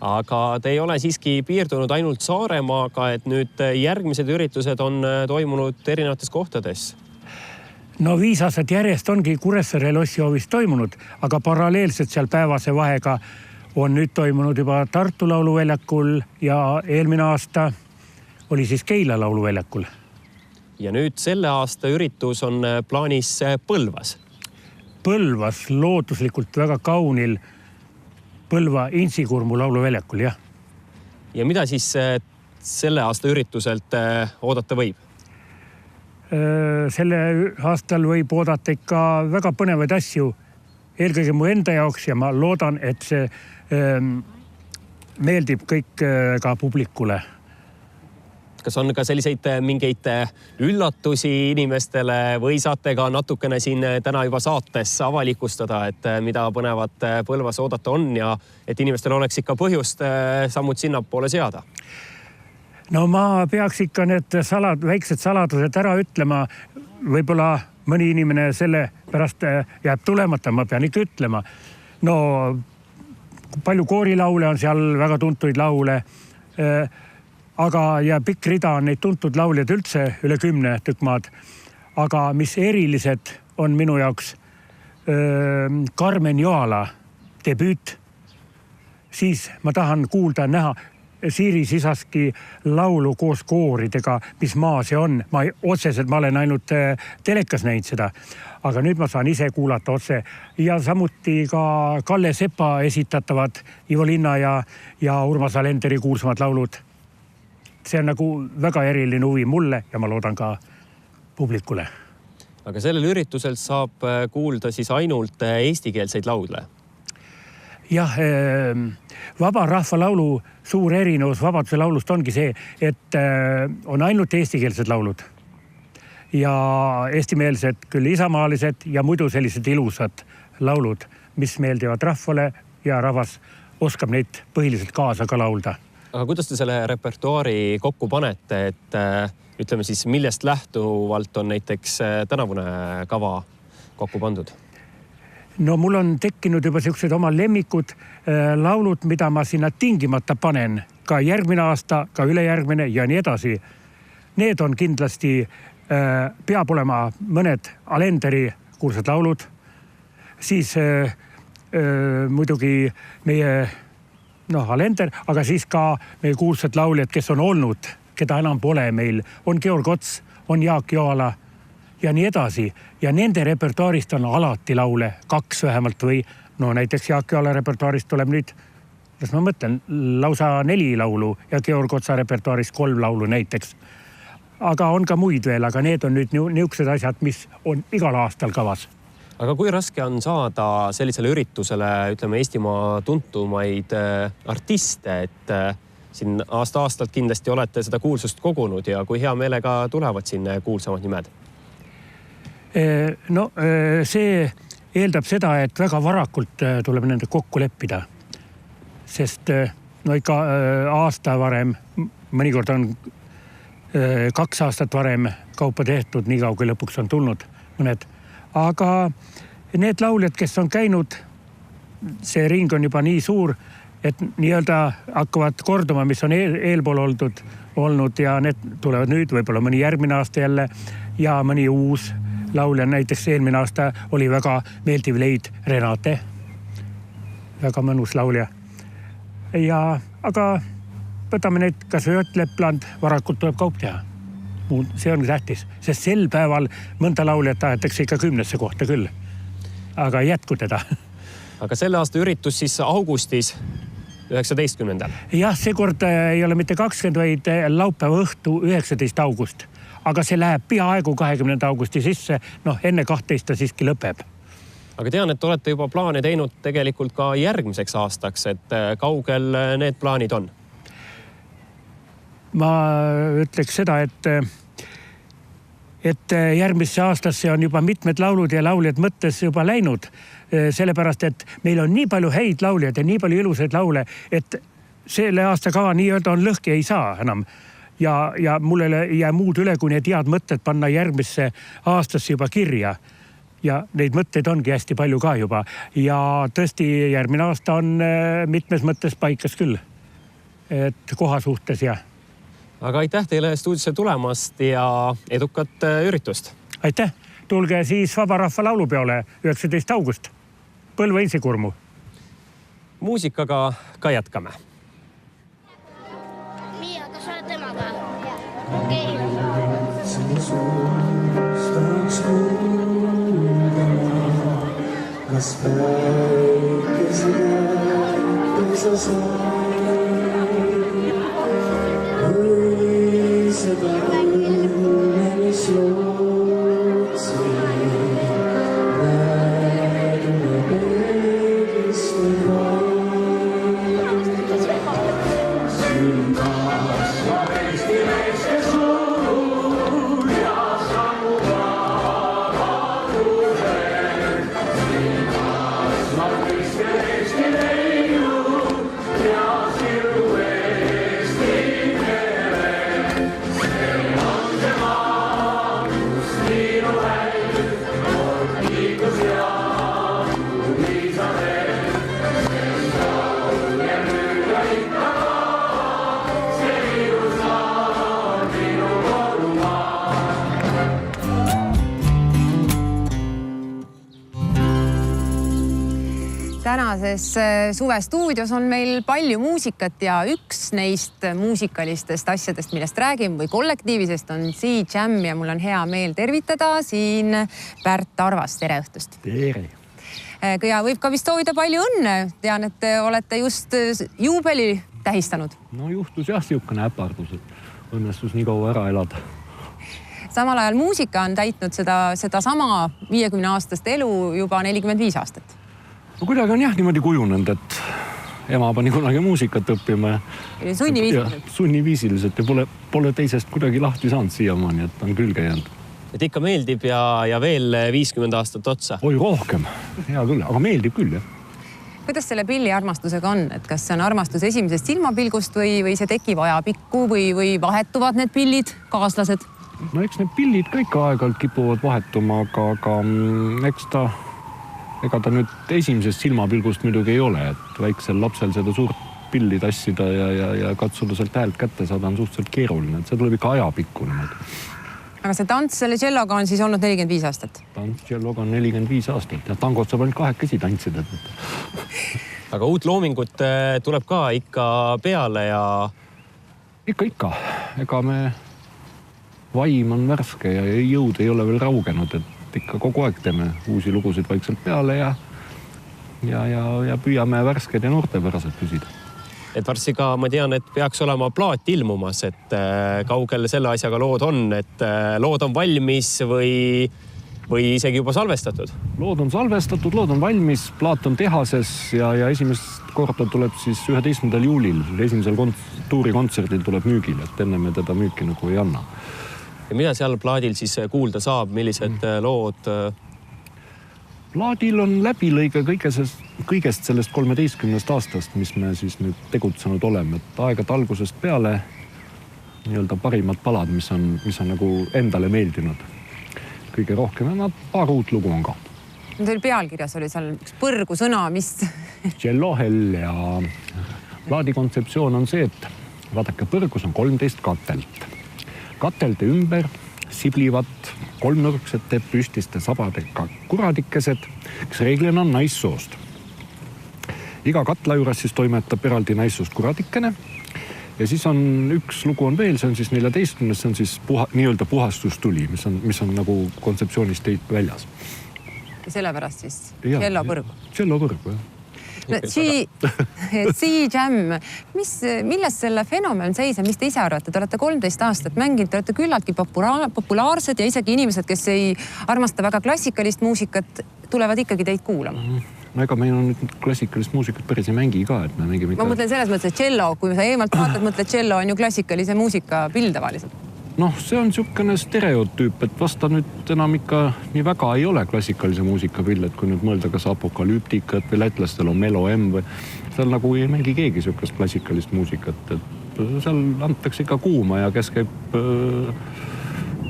Aga te ei ole siiski piirdunud ainult Saaremaaga, et nüüd järgmised üritused on toimunud erinevates kohtades. No 5 aastat järjest ongi Kuressaare Lossioovis toimunud, aga paralleelselt seal päevase vahega on nüüd toimunud juba Tartu lauluväljakul ja eelmine aasta oli siis Keila lauluväljakul. Ja nüüd selle aasta üritus on plaanis Põlvas. Põlvas looduslikult väga kaunil Põlva Insikurmu lauluväljakul, jah. Ja mida siis selle aasta ürituselt oodata võib? Selle aastal võib oodata ikka väga põnevaid asju, eelkõige mu enda jaoks ja ma loodan, et see meeldib kõik ka publikule. Kas on ka selliseid mingeid üllatusi inimestele või saate ka natukene siin täna juba saates avalikustada, et mida põnevat Põlvas oodata on ja et inimestel oleks ikka põhjust sammud sinnapoole seada? No ma peaks ikka need väiksed saladused ära ütlema. Võib-olla mõni inimene selle pärast jääb tulemata, ma pean ikka ütlema. No palju koorilaule on seal, väga tuntuid laule. Aga ja pikk rida on neid tuntud lauljad üldse üle 10 tükk maad. Aga mis erilised on minu jaoks Karmen Joala debüüt. Siis ma tahan kuulda, näha Siiri Sisaski laulu koos kooridega, mis maa see on. Ma olen ainult telekas näinud seda, aga nüüd ma saan ise kuulata otse. Ja samuti ka Kalle Sepa esitatavad Ivo Linna ja Urmas Alenderi kuulsamad laulud. See on nagu väga eriline huvi mulle ja ma loodan ka publikule. Aga sellel üritusel saab kuulda siis ainult eestikeelseid laule? Jah, Vaba Rahvalaulu suur erinevus Vabaduse laulust ongi see, et on ainult eestikeelsed laulud. Ja eestimeelsed küll isamaalised ja muidu sellised ilusad laulud, mis meeldivad rahvale ja rahvas oskab neid põhiliselt kaasa ka laulda. Aga kuidas te selle repertuaari kokku panete, et ütleme siis, millest lähtuvalt on näiteks tänavune kava kokku pandud? No mul on tekkinud juba sellised oma lemmikud laulud, mida ma sinna tingimata panen. Ka järgmine aasta, ka ülejärgmine ja nii edasi. Need on kindlasti, peab olema mõned Alenderi kuulsad laulud. Siis muidugi meie Alender, aga siis ka meie kuulsad lauljad, kes on olnud, keda enam pole meil. On Georg Ots, on Jaak Joala ja nii edasi. Ja nende repertuaarist on alati laule 2 vähemalt või no näiteks Jaak Joala repertuaarist tuleb nüüd, kas ma mõtlen, lausa 4 laulu ja Georg Otsa repertuaarist 3 laulu näiteks. Aga on ka muid veel, aga need on nüüd niisugused asjad, mis on igal aastal kavas. Aga kui raske on saada sellisele üritusele, ütleme, Eestimaa tuntumaid artiste, et siin aasta-aastalt kindlasti olete seda kuulsust kogunud ja kui hea meelega tulevad siin kuulsamad nimed? No see eeldab seda, et väga varakult tuleb nende kokku leppida. Sest no ikka aasta varem, mõnikord on 2 aastat varem kaupa tehtud, nii kaua kui lõpuks on tulnud mõned. Aga need lauljad, kes on käinud, see ring on juba nii suur, et nii-öelda hakkavad korduma, mis on eelpool olnud ja need tulevad nüüd, võib-olla mõni järgmine aasta jälle ja mõni uus laulja. Näiteks eelmine aasta oli väga meeldiv leid Renate, väga mõnus laulja. Aga võtame neid, kas või Ott Lepland, varakult tuleb kaup teha. See on tähtis, sest sel päeval mõnda lauljat tahetakse ikka 10. kohta küll. Aga jätku teda. Aga selle aasta üritus siis augustis 19. Jah, seekord ei ole mitte 20, vaid laupäeva õhtu 19. august. Aga see läheb peaaegu 20. augusti sisse, enne 12 siiski lõpeb. Aga tean, et olete juba plaane teinud tegelikult ka järgmiseks aastaks, et kaugel need plaanid on? Ma ütleks seda, et järgmisse aastasse on juba mitmed laulud ja lauljad mõttes juba läinud. Sellepärast, et meil on nii palju häid lauljad ja nii palju ilusaid laule, et selle aasta kava nii-öelda on lõhki ei saa enam. Ja mul ei jää muud üle, kui need head mõtted panna järgmisse aastasse juba kirja. Ja neid mõtteid ongi hästi palju ka juba. Ja tõesti järgmine aasta on mitmes mõttes paikas küll. Et koha suhtes ja... Aga aitäh teile stuudiosse tulemast ja edukat üritust. Aitäh. Tulge siis Vabarahva laulupeole 19. august. Põlva Insikurmu. Muusikaga ka jätkame. Miia, kas oled temaga? Okei. Kas päikesele pesa seda õnne, mis lootsi näedune peeglist või siin kasvab Eesti meeste suur ja sammu vabadusel. Siin kasvab Eesti leiud ja siru Eesti Tänases suvestuudios on meil palju muusikat ja üks neist muusikalistest asjadest, millest räägime või kollektiivisest on Sea Jam ja mul on hea meel tervitada siin Pärt Arvast. Tere õhtust! Tere! Ja võib ka vist soovida palju õnne. Tean, et te olete just juubeli tähistanud. No juhtus jah siukene äpardus, et õnnestus nii kaua ära elada. Samal ajal muusika on täitnud seda sama 50-aastast elu juba 45 aastat. No kuidagi on jah niimoodi kujunenud, et ema pani kunagi muusikat õppima. Sunniviisiliselt ja pole teisest kuidagi lahti saanud siiamaani, et on külge jäänud. Et ikka meeldib ja veel 50 aastat otsa? Oi, rohkem. Hea küll, aga meeldib küll, jah. Kuidas selle pilli armastusega on? Et kas see on armastus esimesest silmapilgust või see tekib ajapikku või vahetuvad need pillid, kaaslased? No eks need pillid kõik aeg-ajalt kipuvad vahetuma, aga ega ta nüüd esimesest silmapilgust muidugi ei ole, et väiksel lapsel seda suurt pilli tassida ja katsuda sealt häält kätte saada on suhteliselt keeruline, et see tuleb ikka ajapikku niimoodi. Aga see tants selle celloga on siis olnud 45 aastat? Tants celloga on 45 aastat ja tangot saab ainult 2 tantsida. Aga uut loomingut tuleb ka ikka peale ja... Ikka. Ega me vaim on värske ja jõud ei ole veel raugenud, et ikka kogu aeg teeme uusi lugusid vaikselt peale ja püüame värsked ja noortepärased püsida. Et varsti ka ma tean, et peaks olema plaat ilmumas, et kaugel selle asjaga lood on, et lood on valmis või isegi juba salvestatud? Lood on salvestatud, lood on valmis, plaat on tehases ja esimest korda tuleb siis 11. juulil, esimesel tuurikontserdil tuleb müügile, et enne me teda müüki nagu ei anna. Ja mida seal plaadil siis kuulda saab, millised lood? Plaadil on läbilõige kõigest sellest 13 aastast, mis me siis nüüd tegutsenud oleme. Et aegad algusest peale nii-öelda parimad palad, mis on nagu endale meeldinud. Kõige rohkem ja paar uut lugu on ka. Teil pealkirjas oli seal üks põrgu sõna, mis... Cello Hell ja plaadi kontseptsioon on see, et vaadake, põrgus on 13 katelt. Katelde ümber siblivad kolmnurksete püstiste sabadega kuradikesed, kes reeglina on naissoost. Iga katla juures siis toimetab eraldi naissoost kuradikene ja siis on üks lugu on veel, see on siis 14, see on siis nii-öelda puhastustuli, mis on nagu kontseptsioonist väljas. Ja sellepärast siis Cello põrgu. Cello põrgu, jah. C-Jam, milles selle fenomen seisab, mis te ise arvate? Te olete 13 aastat mänginud, te olete küllaltki populaarsed ja isegi inimesed, kes ei armasta väga klassikalist muusikat, tulevad ikkagi teid kuulama. No ega meil on nüüd klassikalist muusikat päris ei mängi ka, et me mängime ikka... Ma mõtlen selles mõttes, et cello, kui sa eemalt vaatad, mõtled, cello on ju klassikalise muusika pill tavaliselt. Noh, see on niisugune stereotüüp, et vasta nüüd enam ikka nii väga ei ole klassikalise muusika pill, et kui nüüd mõelda kas apokalüptikat või lätlastel on Melo M või seal nagu ei mängi keegi niisugust klassikalist muusikat, et seal antakse ikka kuuma ja kes käib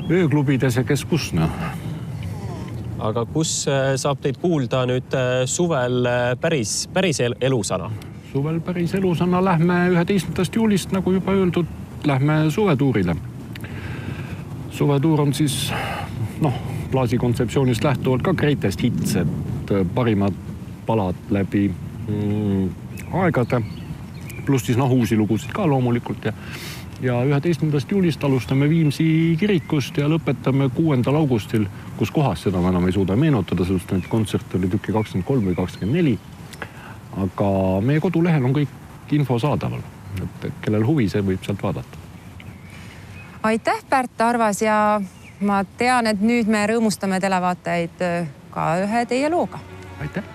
ööklubides ja kes kus, noh. Aga kus saab teid kuulda nüüd suvel päris elusana? Suvel päris elusana lähme 11. juulist, nagu juba öeldud, lähme suvetuurile. Suvetuur on siis, plaasi kontseptsioonist lähtuvalt ka greatest hits, et parimad palad läbi aegade, pluss siis uusi lugusid ka loomulikult ja 11. juulist alustame Viimsi kirikust ja lõpetame 6. augustil, kus kohas seda enam ei suuda meenutada, sest need kontsert oli tükki 23 või 24. Aga meie kodulehel on kõik info saadaval, et kellel huvi, see võib sealt vaadata. Aitäh, Pärt Arvas ja ma tean, et nüüd me rõõmustame televaatajaid ka ühe teie looga. Aitäh!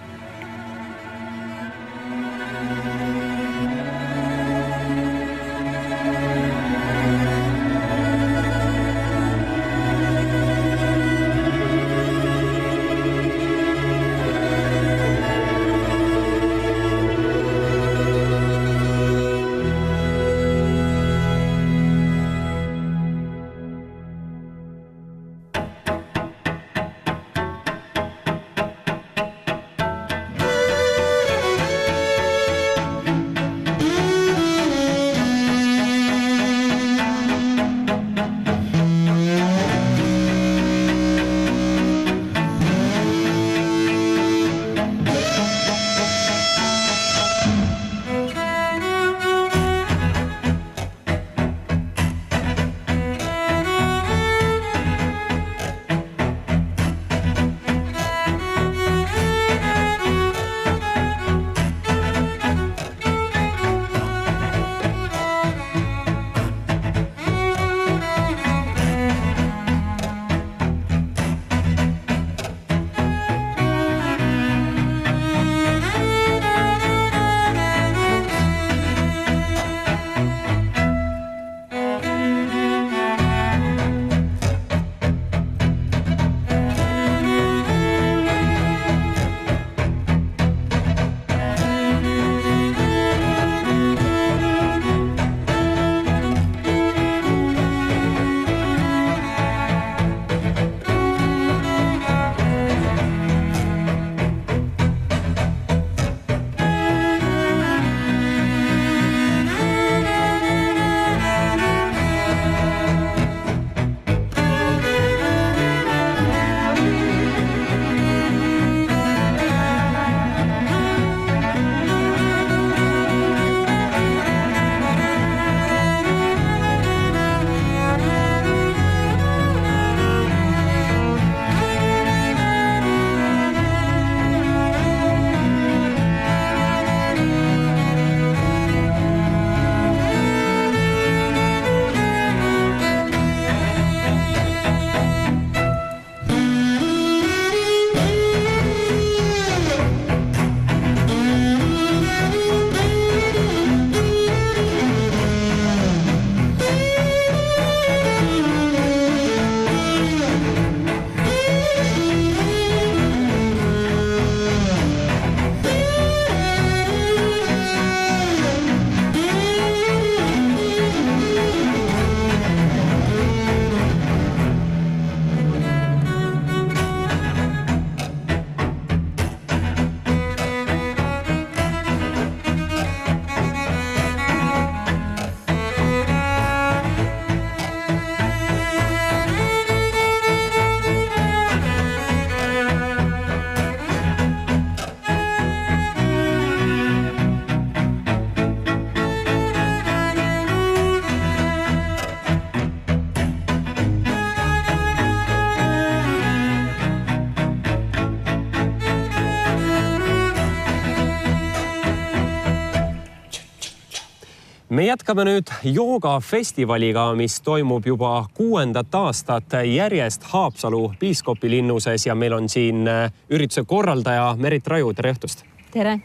Me jätkame nüüd joogafestivaliga, mis toimub juba 6. aastat järjest Haapsalu piiskopilinnuses ja meil on siin ürituse korraldaja Merit Raju, tere õhtust! Tere!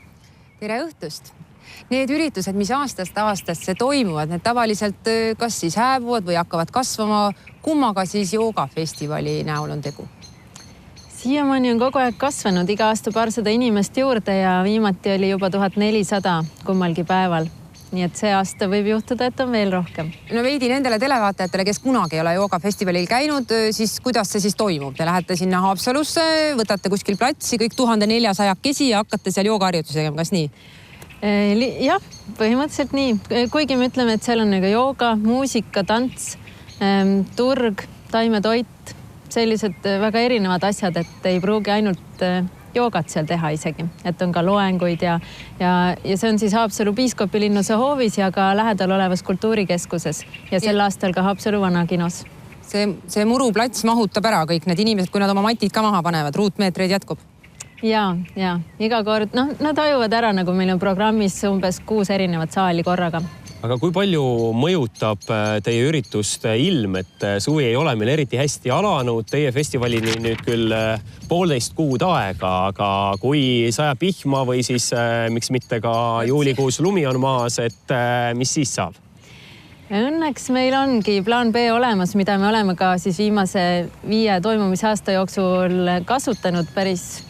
Tere õhtust! Need üritused, mis aastast aastasse toimuvad, need tavaliselt kas siis hääbuvad või hakkavad kasvama, kummaga siis joogafestivali näol on tegu? Siiamaani on kogu aeg kasvanud, iga aasta paarsada inimest juurde ja viimati oli juba 1400 kummalgi päeval. Nii et see aasta võib juhtuda, et on veel rohkem. No veidi nendele televaatajatele, kes kunagi ei ole joogafestivalil käinud, siis kuidas see siis toimub? Te lähete sinna Haapsalusse, võtate kuskil platsi, kõik 1400 kesi ja hakkate seal joogaharjutusi tegema, kas nii? Jah, põhimõtteliselt nii. Kuigi me ütleme, et seal on nagu jooga, muusika, tants, turg, taimetoit, sellised väga erinevad asjad, et ei pruugi ainult joogat seal teha isegi, et on ka loenguid ja see on siis Haapsalu piiskopilinnuse hoovis ja ka lähedal olevas kultuurikeskuses ja sel aastal ka Haapsalu vanakinos. See muruplats mahutab ära kõik need inimesed, kui nad oma matid ka maha panevad, ruutmeetreid jätkub. Ja, iga kord, nad ajuvad ära, nagu meil on programmis umbes 6 erinevat saali korraga. Aga kui palju mõjutab teie üritust ilm, et suvi ei ole meil eriti hästi alanud, teie festivalini nüüd küll 1,5 kuud aega, aga kui sajab vihma või siis miks mitte ka juulikuus lumi on maas, et mis siis saab? Õnneks meil ongi plaan B olemas, mida me oleme ka siis viimase 5 toimumisaasta jooksul kasutanud päris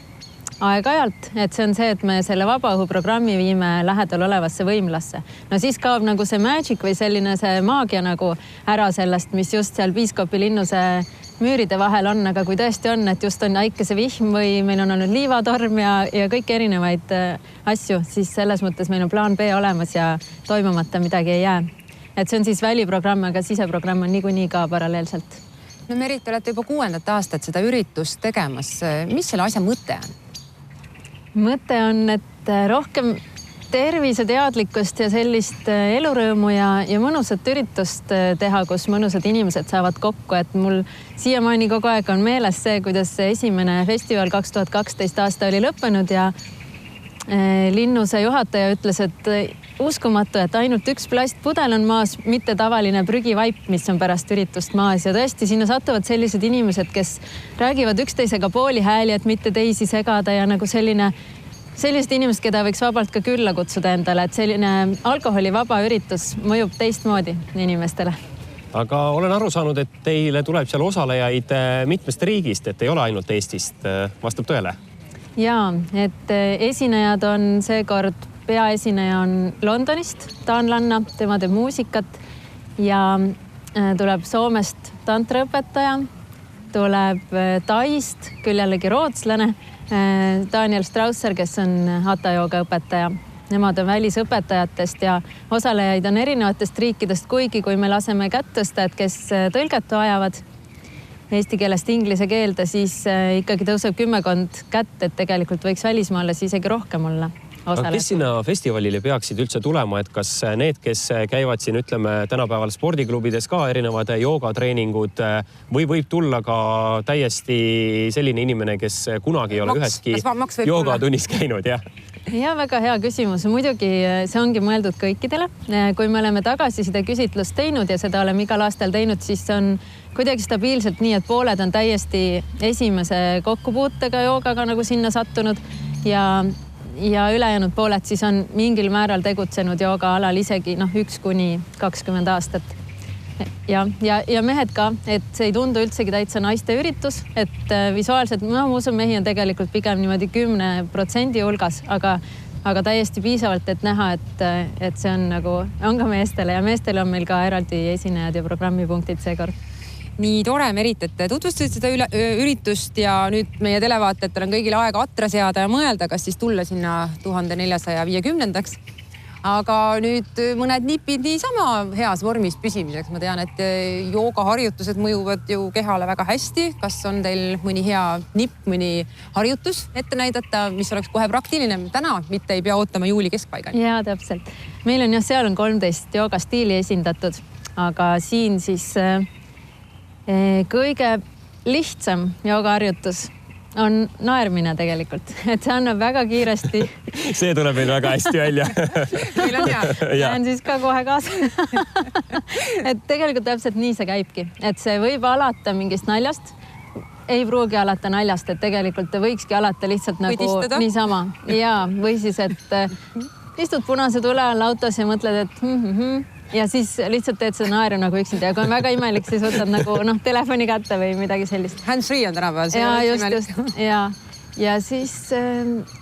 aeg-ajalt, et see on see, et me selle vabaõhuprogrammi viime lähedal olevasse võimlasse. No siis kaob nagu see magic või selline see maagia nagu ära sellest, mis just seal piiskopilinnuse müüride vahel on, aga kui tõesti on, et just on äikese vihm või meil on olnud liivatorm ja kõik erinevaid asju, siis selles mõttes meil on plaan B olemas ja toimumata midagi ei jää. Et see on siis väliprogramm, aga siseprogramm on niikuinii ka paralleelselt. No Merit, te olete juba 6. aastat seda üritust tegemas. Mis selle asja mõte on? Mõte on, et rohkem terviseteadlikkust ja sellist elurõõmu ja mõnusat üritust teha, kus mõnusad inimesed saavad kokku, et mul siiamaani kogu aeg on meeles see, kuidas esimene festival 2012 aasta oli lõppenud ja linnuse juhataja ütles, et uskumatu, et ainult 1 plastpudel on maas, mitte tavaline prügivaip, mis on pärast üritust maas ja tõesti sinna satuvad sellised inimesed, kes räägivad üksteisega pooli hääli, et mitte teisi segada ja nagu sellised inimesed, keda võiks vabalt ka külla kutsuda endale, et selline alkoholivaba üritus mõjub teistmoodi inimestele. Aga olen aru saanud, et teile tuleb seal osalejaid mitmest riigist, et ei ole ainult Eestist, vastab tõele? Jaa, et esinejad on seekord, peaesineja on Londonist, taanlanna, tema teeb muusikat ja tuleb Soomest tantraõpetaja, tuleb Taist, küll jällegi rootslane, Daniel Strausser, kes on hatha jooga õpetaja. Nemad on välisõpetajatest ja osalejaid on erinevatest riikidest, kuigi kui me laseme kätt tõsta, et kes tõlget ajavad eesti keelest inglise keelde, siis ikkagi tõuseb 10 kätt, et tegelikult võiks välismaalasi isegi rohkem olla. Aga kes sinna festivalile peaksid üldse tulema, et kas need, kes käivad siin, ütleme, tänapäeval spordiklubides ka erinevad joogatreeningud või võib tulla ka täiesti selline inimene, kes kunagi ei ole üheski joogatunnis käinud, jah? Ja väga hea küsimus. Muidugi see ongi mõeldud kõikidele. Kui me oleme tagasiside küsitlust teinud ja seda oleme igal aastal teinud, siis on kuidagi stabiilselt nii, et pooled on täiesti esimese kokkupuutega joogaga nagu sinna sattunud ja ülejäänud pooled siis on mingil määral tegutsenud joogaalal isegi 1–20 aastat. Ja mehed ka, et see ei tundu üldsegi täitsa naiste üritus, et visuaalselt, ma usun, mehi on tegelikult pigem niimoodi 10% hulgas, aga täiesti piisavalt, et näha, et see on ka meestele ja meestele on meil ka eraldi esinejad ja programmipunktid seekord. Nii tore, Merit, et tutvustasid seda üritust ja nüüd meie televaatajatele on kõigile aega atra seada ja mõelda, kas siis tulla sinna 1450-ndaks. Aga nüüd mõned nipid niisama heas vormis püsimiseks. Ma tean, et joogaharjutused mõjuvad ju kehale väga hästi. Kas on teil mõni hea nipp, mõni harjutus ette näidata, mis oleks kohe praktiline täna, mitte ei pea ootama juuli keskpaigani? Jaa, täpselt. Meil on seal on 13 joogastiili esindatud, aga siin siis kõige lihtsam joogaharjutus on naermine tegelikult, et see annab väga kiiresti. See tuleb meil väga hästi välja. Meil on hea. Lähen siis ka kohe kaasa. Et tegelikult täpselt nii see käibki, et see võib alata mingist naljast. Ei pruugi alata naljast, et tegelikult võikski alata lihtsalt nagu niisama. Ja, või siis, et istud punase tule all autos ja mõtled, et ja siis lihtsalt teed seda naeru nagu üksinda. Ja kui on väga imelik, siis võtad nagu telefoni kätte või midagi sellist. Hands-free on tänapäeval. Ja, just. Ja siis,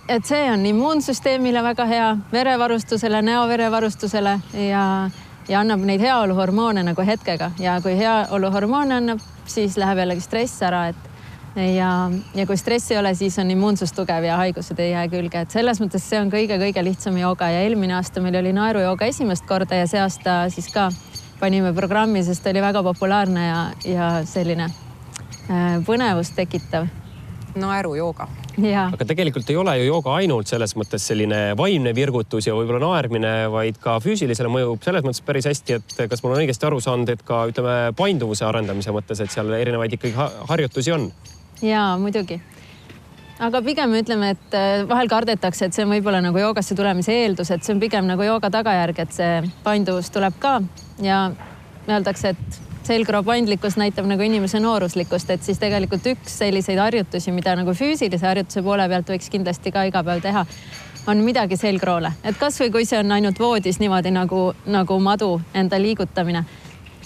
et see on immuunsüsteemile väga hea, verevarustusele, näoverevarustusele ja annab neid heaoluhormoone nagu hetkega. Ja kui heaoluhormoone annab, siis läheb jällegi stress ära, ja kui stress ei ole, siis on immuunsus tugev ja haigused ei jää külge. Et selles mõttes see on kõige lihtsam jooga ja eelmine aasta meil oli naerujooga esimest korda ja see aasta siis ka panime programmi, sest oli väga populaarne ja selline põnevust tekitav. Naerujooga. Aga tegelikult ei ole ju jooga ainult selles mõttes selline vaimne virgutus ja võib-olla naermine, vaid ka füüsilisele mõjub selles mõttes päris hästi, et kas mul on õigesti aru saanud, et ka painduvuse arendamise mõttes, et seal erinevaid ikkagi harjutusi on? Jaa, muidugi. Aga pigem ütleme, et vahel kardetakse, et see on võib-olla nagu joogasse tulemise eeldus, et see on pigem nagu jooga tagajärg, et see painduvus tuleb ka ja öeldakse, et selgroo paindlikkus näitab nagu inimese nooruslikkust, et siis tegelikult üks selliseid harjutusi, mida nagu füüsilise harjutuse poole pealt võiks kindlasti ka iga päev teha, on midagi selgroole. Et kas või kui see on ainult voodis niimoodi nagu madu enda liigutamine,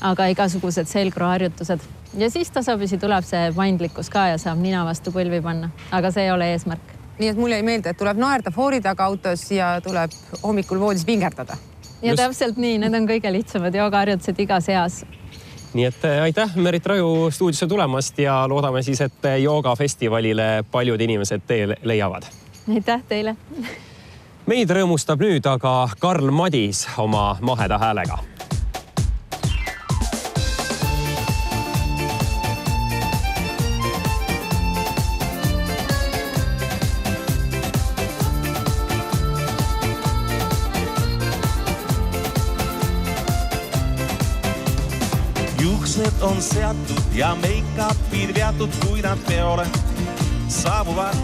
aga igasugused selgroo harjutused. Ja siis tasapisi tuleb see paindlikkus ka ja saab nina vastu põlvi panna, aga see ei ole eesmärk. Nii et mul jäi meelde, et tuleb naerda foori taga autos ja tuleb hommikul voodis pingerdada. Ja täpselt nii, need on kõige lihtsamad joogaharjutused igas eas. Nii et aitäh Merit Raju stuudiosse tulemast ja loodame siis, et joogafestivalile paljud inimesed tee leiavad. Aitäh teile. Meid rõõmustab nüüd aga Karl Madis oma maheda häälega. Juuksed on seatud ja make-upid veatud, kui nad peole saabuvad.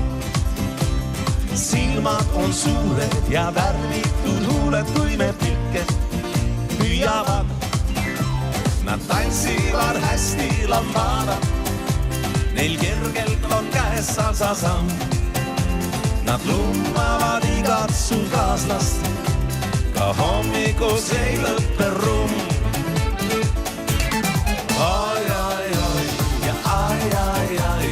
Silmad on suured ja värvitud huuled, kui me pilke püüavad. Nad tantsivad hästi lambada, neil kergelt on käes salsasamm. Nad lummavad igat sul kaaslast, ka hommikus ei lõppe rumm. Ai, ai, ai, ja ai, ai, ai,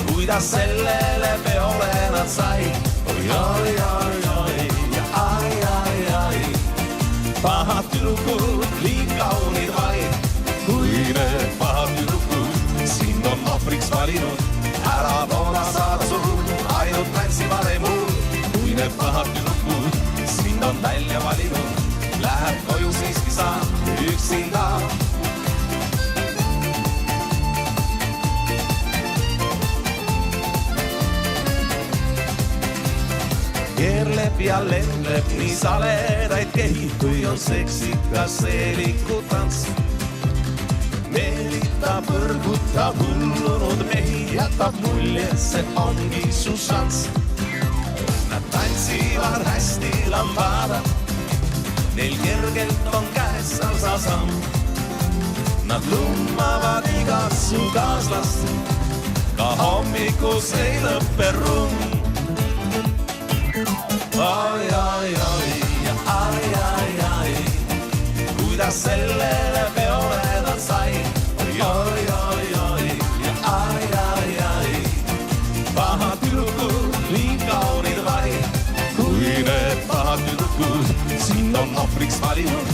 kuidas sellele peole nad sai. Oi, ai, ai, ai, ja ai, ai, ai, pahad tüdrukud, liig kaunid vaid. Kui need pahad tüdrukud sind on ohvriks valinud, ära toona saada sul, ainult tantsivad ei muud. Kui need pahad tüdrukud sind on välja valinud, läheb koju siiski sa üksinda. Keerleb ja lendleb nii saledaid kehi, kui on seksikas seeliku tants. Meelitab, põrgutab hullunud mehi, jätab mulje, see ongi su šans. Nad tantsivad hästi lambada, neil kergelt on käes salsasamm. Nad lummavad igat su kaaslast, ka hommikus ei lõppe rumm. Ai, ai, ai, ja ai, ai, ai, kuidas sellele peole nad sai. Ai, ai, ai, ai, ja ai, ai, ai, pahad tüdrukud, liig kaunid vaid. Kui need pahad tüdrukud sind on ohvriks valinud,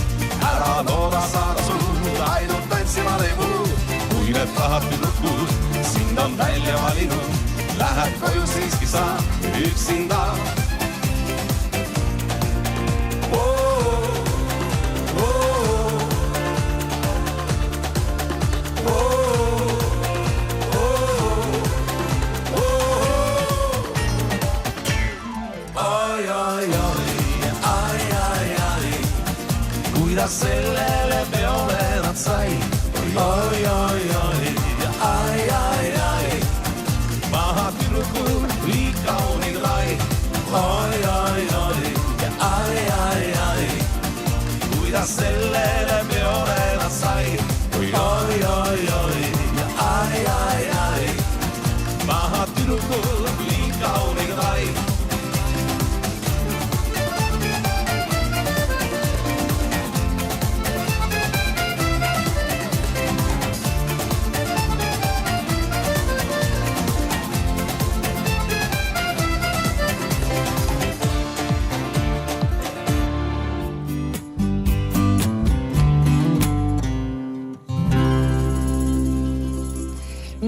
ära looda saada sul, ainult tantsivad ei muud. Kui need pahad tüdrukud sind on välja valinud, läheb koju siiski sa üksinda. Kuidas sellele peole nad sai. Ai, ai, ai, ja ai, ai, ai, pahad nüüd tuleb liig kauniga taim.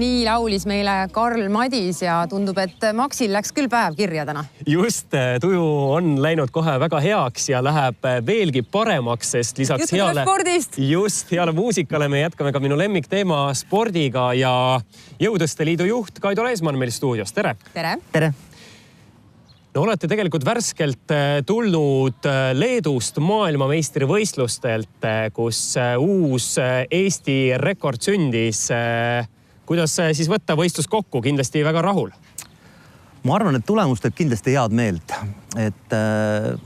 Nii laulis meile Karl Madis ja tundub, et Maxil läks küll päev kirja täna. Just, tuju on läinud kohe väga heaks ja läheb veelgi paremaks, sest lisaks heale muusikale me jätkame ka minu lemmikteema spordiga ja Jõutõste Liidu juht Kaido Leesmann meil stuudios. Tere! Tere! Tere! No olete tegelikult värskelt tulnud Leedust maailmameistrivõistlustelt, kus uus Eesti rekord sündis. Kuidas siis võtta võistlus kokku? Kindlasti väga rahul. Ma arvan, et tulemus teeb kindlasti head meelt. Et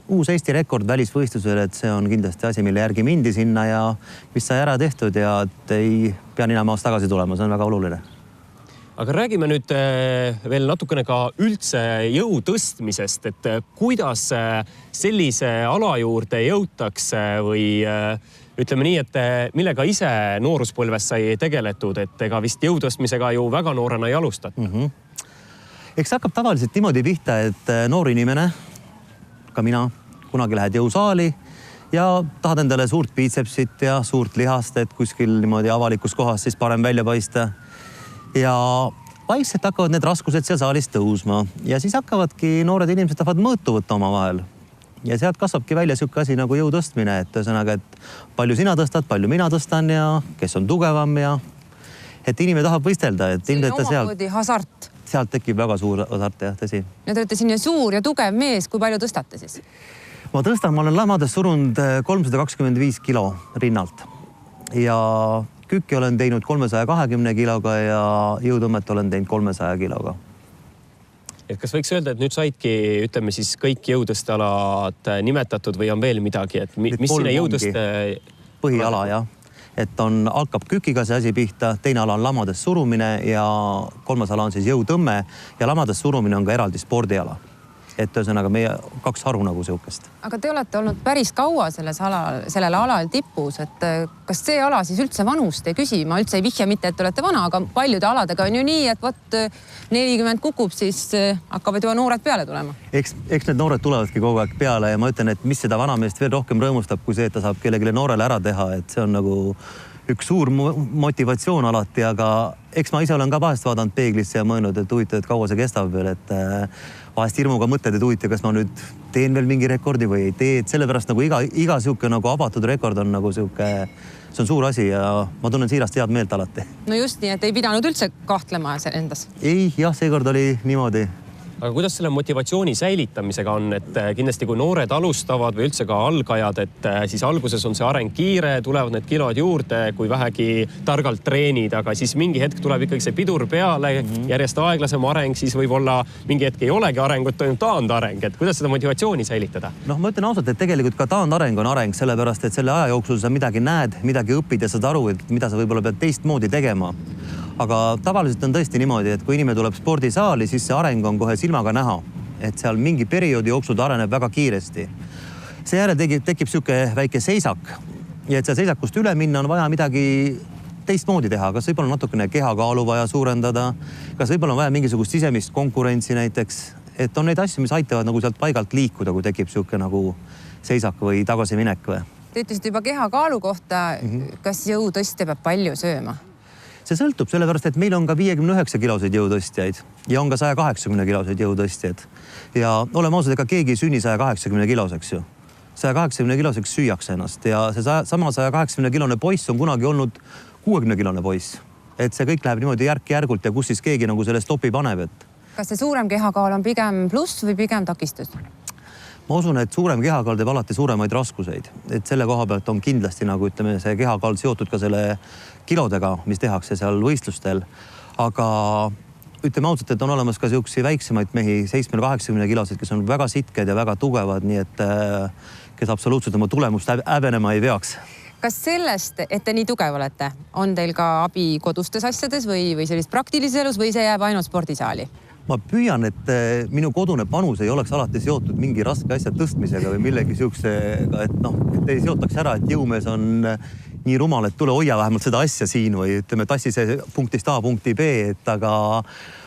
uus Eesti rekord välisvõistlusel, et see on kindlasti asi, mille järgi mindi sinna ja mis sai ära tehtud ja et ei pea ninamaast tagasi tulema. See on väga oluline. Aga räägime nüüd veel natukene ka üldse jõu tõstmisest, et kuidas sellise ala juurde jõutakse või ütleme nii, et millega ise nooruspõlves sai tegeletud, et ega vist jõutõstmisega ju väga noorena ei alustatud. Eks hakkab tavaliselt niimoodi pihta, et noor inimene, ka mina, kunagi lähed jõusaali ja tahad endale suurt biitsepsit ja suurt lihast, et kuskil niimoodi avalikus kohas siis parem välja paista. Ja vaikselt hakkavad need raskused seal saalis tõusma ja siis hakkavadki noored inimesed tahavad mõõtu võtta oma vahel. Ja sealt kasvabki välja siuke asi nagu jõu tõstmine, et ühesõnaga, et palju sina tõstad, palju mina tõstan ja kes on tugevam ja et inimene tahab võistelda, et ilmselt omamoodi hasart. Sealt tekib väga suur hasart, jah, tõsi. Ja te olete sinna suur ja tugev mees, kui palju tõstate siis? Ma olen lamades surunud 325 kilo rinnalt ja kükki olen teinud 320 kiloga ja jõutõmmet olen teinud 300 kiloga. Et kas võiks öelda, et nüüd saidki, ütleme siis kõik jõutõstealad nimetatud või on veel midagi, et mis sinne jõutõste... Põhiala, jah. Et hakkab kükiga see asi pihta, teine ala on lamades surumine ja kolmas ala on siis jõutõmme ja lamades surumine on ka eraldi spordiala. Et ühesõnaga meie kaks haru nagu siukest. Aga te olete olnud päris kaua sellel alal tipus, et kas see ala siis üldse vanust ei küsi? Ma üldse ei vihja mitte, et te olete vana, aga paljude aladega on ju nii, et võt 40 kukub, siis hakkavad juba noored peale tulema. Eks need noored tulevadki kogu aeg peale ja ma ütlen, et mis seda vanameest veel rohkem rõõmustab, kui see, et ta saab kellelegi noorele ära teha, et see on nagu üks suur motivatsioon alati, aga eks ma ise olen ka vahest vaadanud peeglisse ja mõelnud, et huvitav, et kaua see kestab veel, et vahest hirmuga mõtted, et huvitav, kas ma nüüd teen veel mingi rekordi või ei tee, et sellepärast nagu iga siuke nagu avatud rekord on nagu siuke, see on suur asi ja ma tunnen siirast head meelt alati. No just nii, et ei pidanud üldse kahtlema endas. Ei, jah, seekord oli niimoodi. Aga kuidas selle motivatsiooni säilitamisega on, et kindlasti kui noored alustavad või üldse ka algajad, et siis alguses on see areng kiire, tulevad need kilod juurde, kui vähegi targalt treenid, aga siis mingi hetk tuleb ikkagi see pidur peale, järjest aeglasem areng, siis võib-olla mingi hetk ei olegi arengut, toimub taandareng, et kuidas seda motivatsiooni säilitada? Noh, ma ütlen ausalt, et tegelikult ka taandareng on areng, sellepärast, et selle aja jooksul sa midagi näed, midagi õpid ja saad aru, et mida sa võib-olla pead teistmoodi tegema. Aga tavaliselt on tõesti niimoodi, et kui inimene tuleb spordisaali, siis see areng on kohe silmaga näha, et seal mingi perioodi jooksul ta areneb väga kiiresti. Seejärel tekib siuke väike seisak ja et see seisakust üle minna on vaja midagi teistmoodi teha, kas võib-olla natukene kehakaalu vaja suurendada, kas võib-olla on vaja mingisugust sisemist konkurentsi näiteks, et on neid asju, mis aitavad nagu sealt paigalt liikuda, kui tekib siuke nagu seisak või tagasiminek või. Te ütlesite juba kehakaalu kohta, kas jõutõstja peab palju sööma? See sõltub sellepärast, et meil on ka 59 kiloseid jõutõstjaid ja on ka 180 kiloseid jõutõstjad. Ja oleme ausad, ega keegi ei sünni 180 kiloseks ju. 180 kiloseks süüakse ennast ja see sama 180 kilone poiss on kunagi olnud 60 kilone poiss. Et see kõik läheb niimoodi järk-järgult ja kus siis keegi nagu selle stopi paneb. Et... Kas see suurem kehakaal on pigem pluss või pigem takistus? Ma usun, et suurem kehakaal teeb alati suuremaid raskuseid. Et selle koha pealt on kindlasti nagu ütleme, see kehakaal seotud ka selle kilodega, mis tehakse seal võistlustel. Aga ütleme ausalt, et on olemas ka siuksi väiksemaid mehi, 70-80 kiloseid, kes on väga sitked ja väga tugevad, nii et kes absoluutselt oma tulemust häbenema ei peaks. Kas sellest, et te nii tugev olete, on teil ka abi kodustes asjades või sellist praktilises elus või see jääb ainult spordisaali? ma püüan, et minu kodune panus ei oleks alati seotud mingi raske asja tõstmisega või millegi siuksega, et noh, et ei seotaks ära, et jõumees on nii rumal, et tule hoia vähemalt seda asja siin või ütleme, tassi see punktist A punkti B, et aga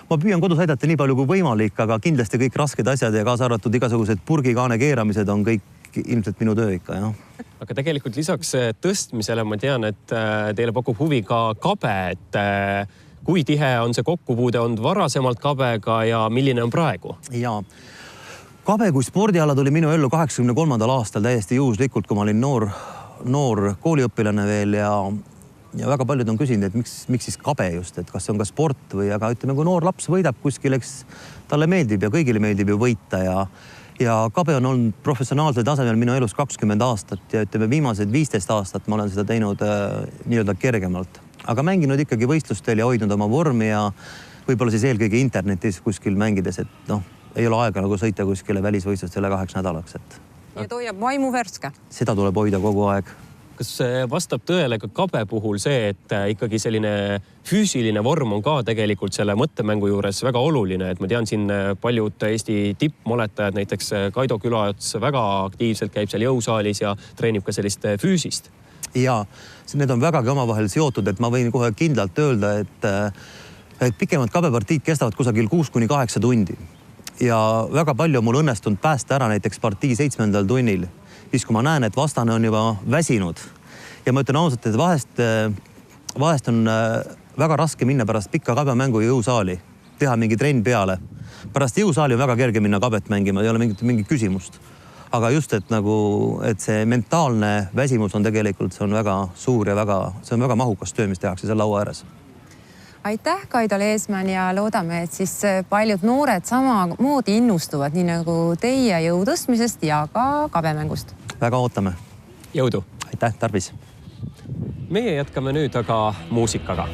ma püüan kodus aidata nii palju kui võimalik, aga kindlasti kõik rasked asjad ja kaasa arvatud igasugused purgikaane keeramised on kõik ilmselt minu töö ikka, jah. Aga tegelikult lisaks tõstmisele ma tean, et teile pakub huvi ka kabe, et kui tihe on see kokkupuude olnud varasemalt kabega ja milline on praegu? Jaa. Kabe kui spordiala tuli minu ellu 83. aastal täiesti juhuslikult, kui ma olin noor kooliõpilane veel ja väga paljud on küsinud, et miks siis kabe just, et kas see on ka sport või, aga ütleme, kui noor laps võidab kuskil, eks talle meeldib ja kõigile meeldib ju võita ja kabe on olnud professionaalsel tasemel minu elus 20 aastat ja ütleme, viimased 15 aastat ma olen seda teinud nii-öelda kergemalt. Aga mänginud ikkagi võistlustel ja hoidnud oma vormi ja võib-olla siis eelkõige internetis kuskil mängides, et noh, ei ole aega nagu sõita kuskile välisvõistlustele 2 nädalaks, et. Ja hoiab vaimu värske. Seda tuleb hoida kogu aeg. Kas vastab tõele ka kabe puhul see, et ikkagi selline füüsiline vorm on ka tegelikult selle mõttemängu juures väga oluline, et ma tean siin paljud Eesti tippmoletajad, näiteks Kaido Külaots väga aktiivselt käib seal jõusaalis ja treenib ka sellist füüsist. Ja need on vägagi omavahel seotud, et ma võin kohe kindlalt öelda, et pikemad kabepartiid kestavad kusagil 6-8 tundi. Ja väga palju mul õnnestunud päästa ära näiteks partii 7. tunnil, siis kui ma näen, et vastane on juba väsinud. Ja ma ütlen ausalt, et vahest on väga raske minna pärast pikka kabemängu jõusaali, teha mingi trenn peale. Pärast jõusaali on väga kerge minna kabet mängima, ei ole mingit küsimust. Aga just, et see mentaalne väsimus on tegelikult, see on väga suur ja see on väga mahukas töö, mis tehakse seal laua ääres. Aitäh, Kaido Leesmann ja loodame, et siis paljud noored samamoodi innustuvad, nii nagu teie jõutõstmisest ja ka kabemängust. Väga ootame. Jõudu. Aitäh, tarvis. Meie jätkame nüüd aga muusikaga.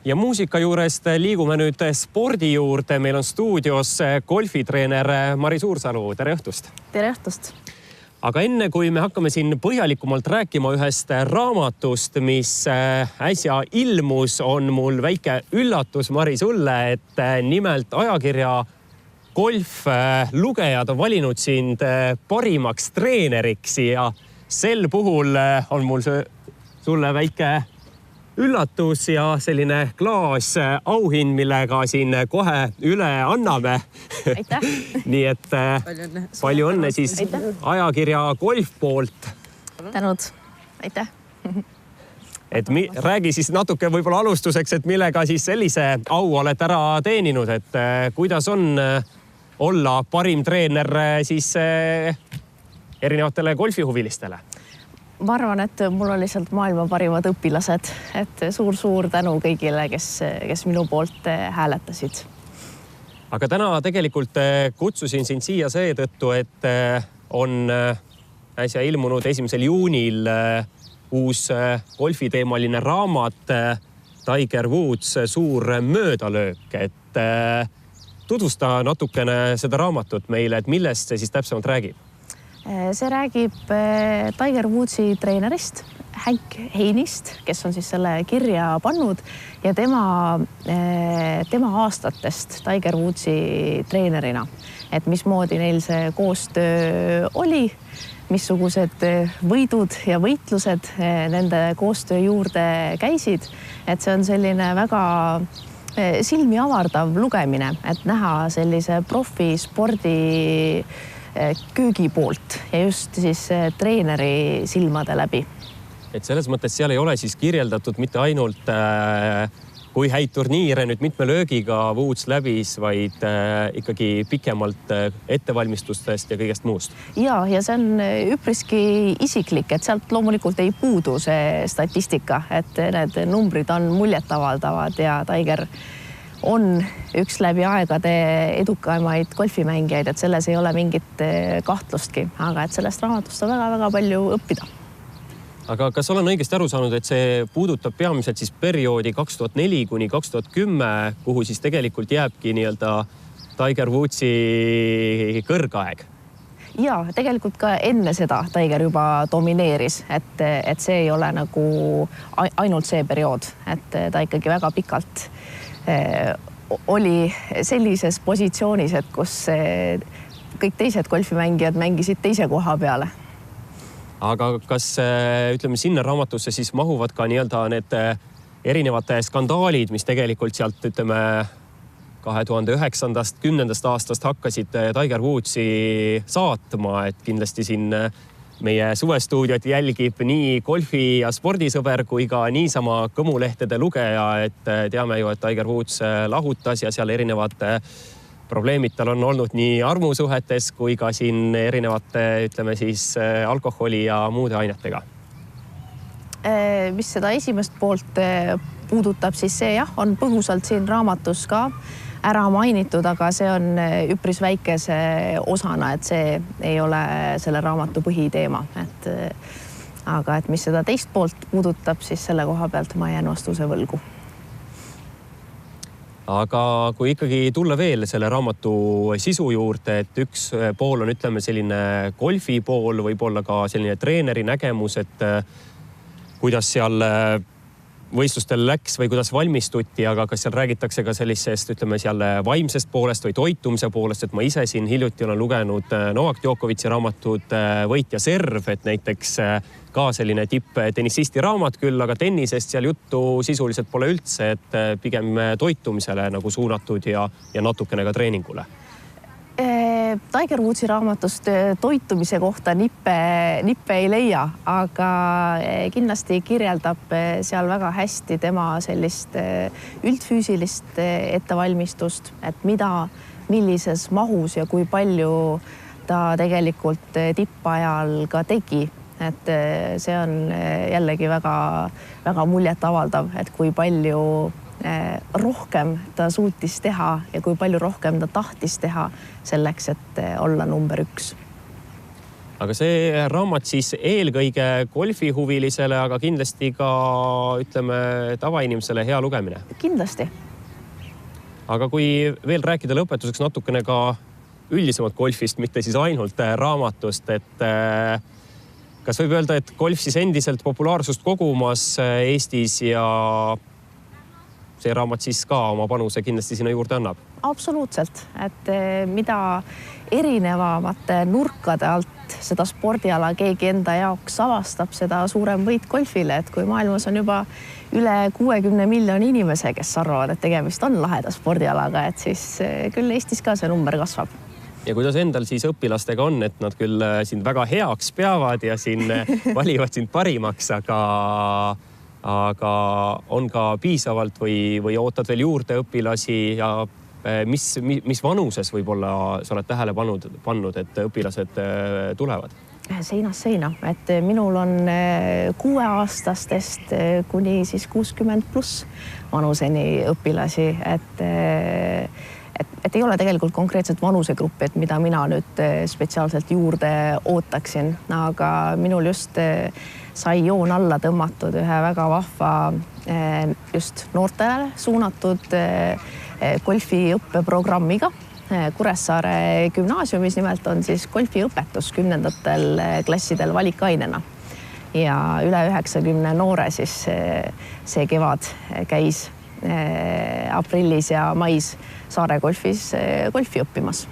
Ja muusika juurest liigume nüüd spordi juurde. Meil on stuudios golfitreener Mari Suursalu. Tere õhtust! Tere õhtust! Aga enne kui me hakkame siin põhjalikumalt rääkima ühest raamatust, mis äsja ilmus, on mul väike üllatus, Mari, sulle, et nimelt ajakirja Golf lugejad on valinud sind parimaks treeneriks ja sel puhul on mul sulle väike üllatus ja selline klaas auhind, millega siin kohe üle anname. Aitäh! Nii et palju õnne siis ajakirja Golf poolt. Tänud! Aitäh! Et räägi siis natuke võib-olla alustuseks, et millega siis sellise au oled ära teeninud, et kuidas on olla parim treener siis erinevatele golfihuvilistele? Ma arvan, et mul on lihtsalt maailma parimad õpilased, et suur tänu kõigile, kes minu poolt hääletasid. Aga täna tegelikult kutsusin sind siia seetõttu, et on äsja ilmunud 1. juunil uus golfiteemaline raamat Tiger Woods suur möödalöök. Et tutvusta natukene seda raamatut meile, et millest see siis täpsemalt räägib? See räägib Tiger Woodsi treenerist, Hank Heinist, kes on siis selle kirja pannud ja tema aastatest Tiger Woodsi treenerina. Et mismoodi neil see koostöö oli, missugused võidud ja võitlused nende koostöö juurde käisid. Et see on selline väga silmi avardav lugemine, et näha sellise profispordi köögi poolt ja just siis treeneri silmade läbi. Et selles mõttes seal ei ole siis kirjeldatud mitte ainult kui häid turniire nüüd mitme löögiga Woods läbis, vaid ikkagi pikemalt ettevalmistustest ja kõigest muust. Ja see on üpriski isiklik, et sealt loomulikult ei puudu see statistika, et need numbrid on muljetavaldavad ja Tiger on üks läbi aegade edukaimaid golfimängijaid, et selles ei ole mingit kahtlustki, aga et sellest raamatust on väga-väga palju õppida. Aga kas olen õigesti aru saanud, et see puudutab peamiselt siis perioodi 2004 kuni 2010, kuhu siis tegelikult jääbki nii-öelda Tiger Woodsi kõrgaeg? Ja tegelikult ka enne seda Tiger juba domineeris, et see ei ole nagu ainult see periood, et ta ikkagi väga pikalt oli sellises positsioonis, et kus kõik teised golfimängijad mängisid teise koha peale. Aga kas ütleme sinna raamatusse siis mahuvad ka nii-öelda need erinevate skandaalid, mis tegelikult sealt ütleme 2009-10 aastast hakkasid Tiger Woodsi saatma, et kindlasti siin meie suvestuudiot jälgib nii golfi- ja spordisõber kui ka niisama kõmulehtede lugeja, et teame ju, et Tiger Woods lahutas ja seal erinevad probleemid tal on olnud nii armusuhetes kui ka siin erinevate, ütleme siis, alkoholi ja muude ainetega. Mis seda esimest poolt puudutab, siis see on põgusalt siin raamatus ka ära mainitud, aga see on üpris väikese osana, et see ei ole selle raamatu põhiteema. Aga et mis seda teist poolt puudutab, siis selle koha pealt ma jään vastuse võlgu. Aga kui ikkagi tulla veel selle raamatu sisu juurde, et üks pool on, ütleme, selline golfi pool, võib-olla ka selline treeneri nägemus, et kuidas seal võistlustel läks või kuidas valmistuti, aga kas seal räägitakse ka sellisest, ütleme, seal vaimsest poolest või toitumise poolest, et ma ise siin hiljuti olen lugenud Novak Djokovic'i raamatut Võit ja serv, et näiteks ka selline tipptennisisti raamat küll, aga tennisest seal juttu sisuliselt pole üldse, et pigem toitumisele nagu suunatud ja natukene ka treeningule. Tiger Woodsi raamatust toitumise kohta nippe ei leia, aga kindlasti kirjeldab seal väga hästi tema sellist üldfüüsilist ettevalmistust, et millises mahus ja kui palju ta tegelikult tippajal ka tegi. Et see on jällegi väga muljetavaldav, et kui palju rohkem ta suutis teha ja kui palju rohkem ta tahtis teha selleks, et olla number 1. Aga see raamat siis eelkõige golfihuvilisele, aga kindlasti ka, ütleme, tavainimesele hea lugemine. Kindlasti. Aga kui veel rääkida lõpetuseks natukene ka üldisemalt golfist, mitte siis ainult raamatust, et kas võib öelda, et golf siis endiselt populaarsust kogumas Eestis ja see raamat siis ka oma panuse kindlasti sinna juurde annab? Absoluutselt, et mida erinevamate nurkade alt seda spordiala keegi enda jaoks avastab, seda suurem võit golfile, et kui maailmas on juba üle 60 miljoni inimese, kes arvavad, et tegemist on laheda spordialaga, et siis küll Eestis ka see number kasvab. Ja kuidas endal siis õpilastega on, et nad küll sind väga heaks peavad ja siin valivad sind parimaks, aga on ka piisavalt või ootad veel juurde õpilasi ja mis vanuses võib-olla sa oled tähele pannud, et õpilased tulevad? Seinast seina, et minul on 6-aastastest kuni siis 60 pluss vanuseni õpilasi, et ei ole tegelikult konkreetset vanusegruppi, et mida mina nüüd spetsiaalselt juurde ootaksin, aga minul just sai joon alla tõmmatud ühe väga vahva just noortele suunatud golfiõppeprogrammiga. Kuressaare gümnaasiumis nimelt on siis golfiõpetus 10. klassidel valikainena ja üle 90 noore siis see kevad käis aprillis ja mais Saare golfis golfi õppimas.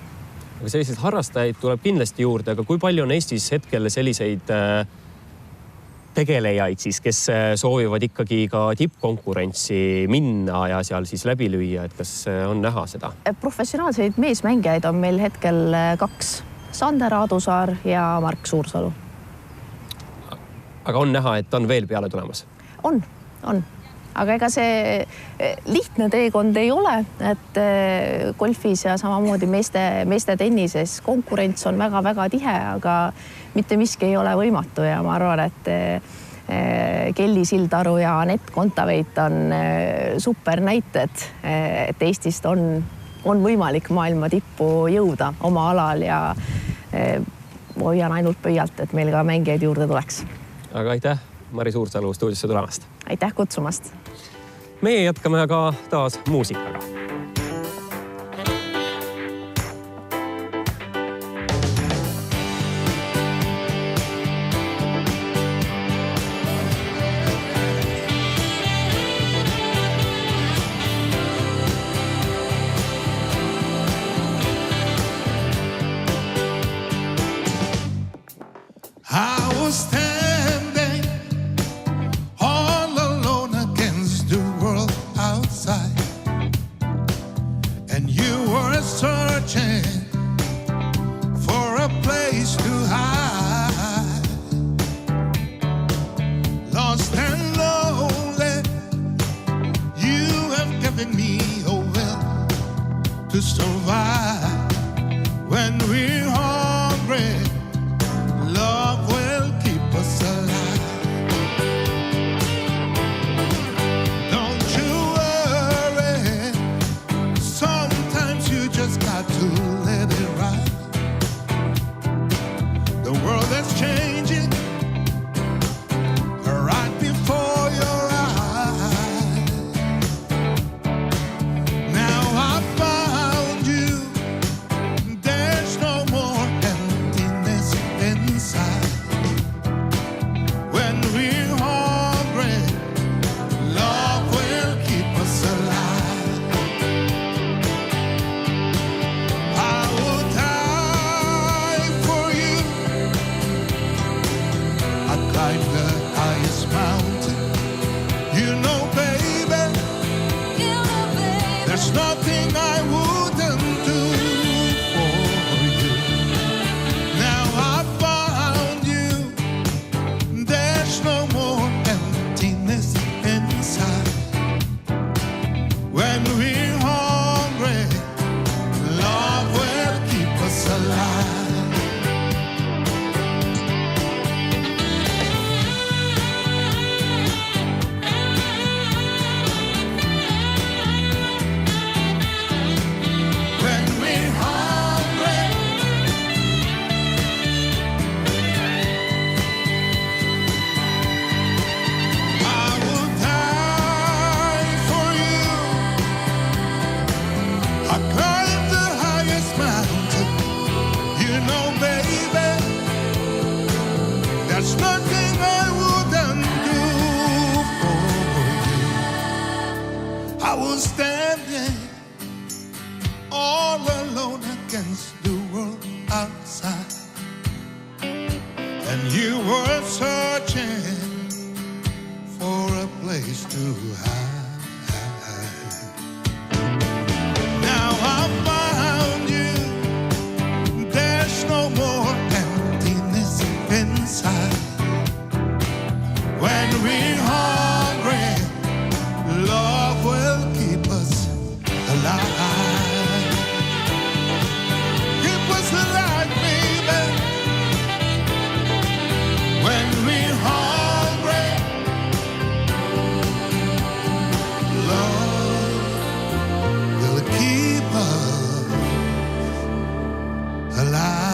Aga selliseid harrastajaid tuleb kindlasti juurde, aga kui palju on Eestis hetkel selliseid tegelejaid siis, kes soovivad ikkagi ka tippkonkurentsi minna ja seal siis läbi lüüa, et kas on näha seda? Professionaalseid meesmängijaid on meil hetkel 2. Sander Aadusaar ja Mark Suursalu. Aga on näha, et on veel peale tulemas? On. Aga ega see lihtne teekond ei ole, et golfis ja samamoodi meeste tennises konkurents on väga-väga tihe, aga mitte miski ei ole võimatu ja ma arvan, et Kelly Sildaru ja Anett Kontaveit on super näited, et Eestist on võimalik maailma tippu jõuda oma alal ja hoian ainult pöialt, et meil ka mängijaid juurde tuleks. Aga aitäh, Mari Suursalu stuudiosse tulemast. Aitäh kutsumast. Meie jätkame aga taas muusikaga. was standing all alone against the world outside, and you were searching for a place to hide. Now I found you. There's no more emptiness inside. When we're hungry, love will keep us alive. Keep us alive, baby. When we're hungry, love will keep us alive.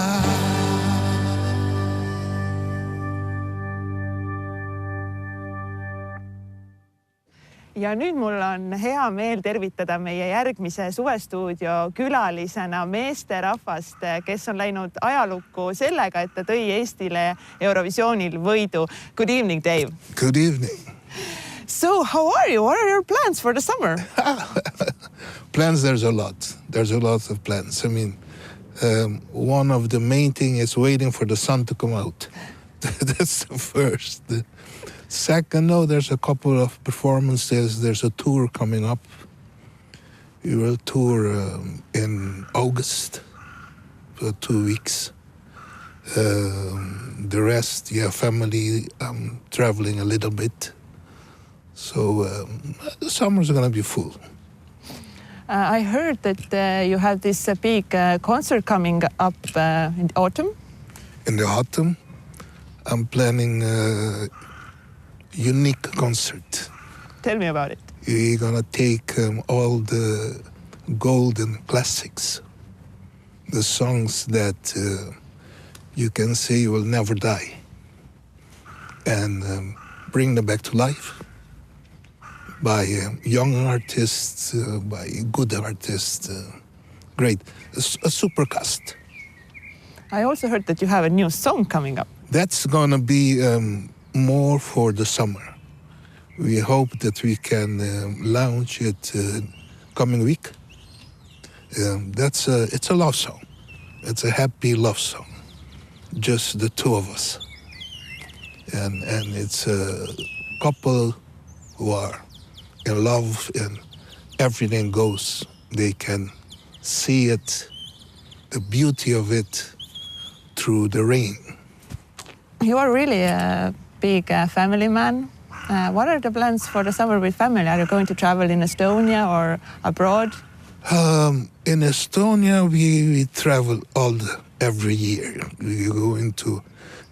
ja nüüd mul on hea meel tervitada meie järgmise suvestuudio külalisena meesterahvast, kes on läinud ajalukku sellega, et ta tõi Eestile Eurovisioonil võidu. Good evening, Dave. Good evening. So, how are you? What are your plans for the summer? Plans, there's a lot. There's a lot of plans. I mean, one of the main thing is waiting for the sun to come out. That's the first. Second, no, there's a couple of performances. There's a tour coming up. We will tour in August for 2 weeks. The rest, family, traveling a little bit. So the summer's going to be full. I heard that you have this big concert coming up in autumn. In the autumn, I'm planning a unique concert. Tell me about it. We're going to take all the golden classics, the songs that you can say will never die, and bring them back to life by young artists, by good artists. Great. A super cast. I also heard that you have a new song coming up. That's going to be more for the summer. We hope that we can launch it coming week. It's a love song. It's a happy love song. Just the two of us. And it's a couple who are in love and everything goes. They can see it, the beauty of it, through the rain. You are really a big family man. What are the plans for the summer with family? Are you going to travel in Estonia or abroad? In Estonia, we travel every year. We go into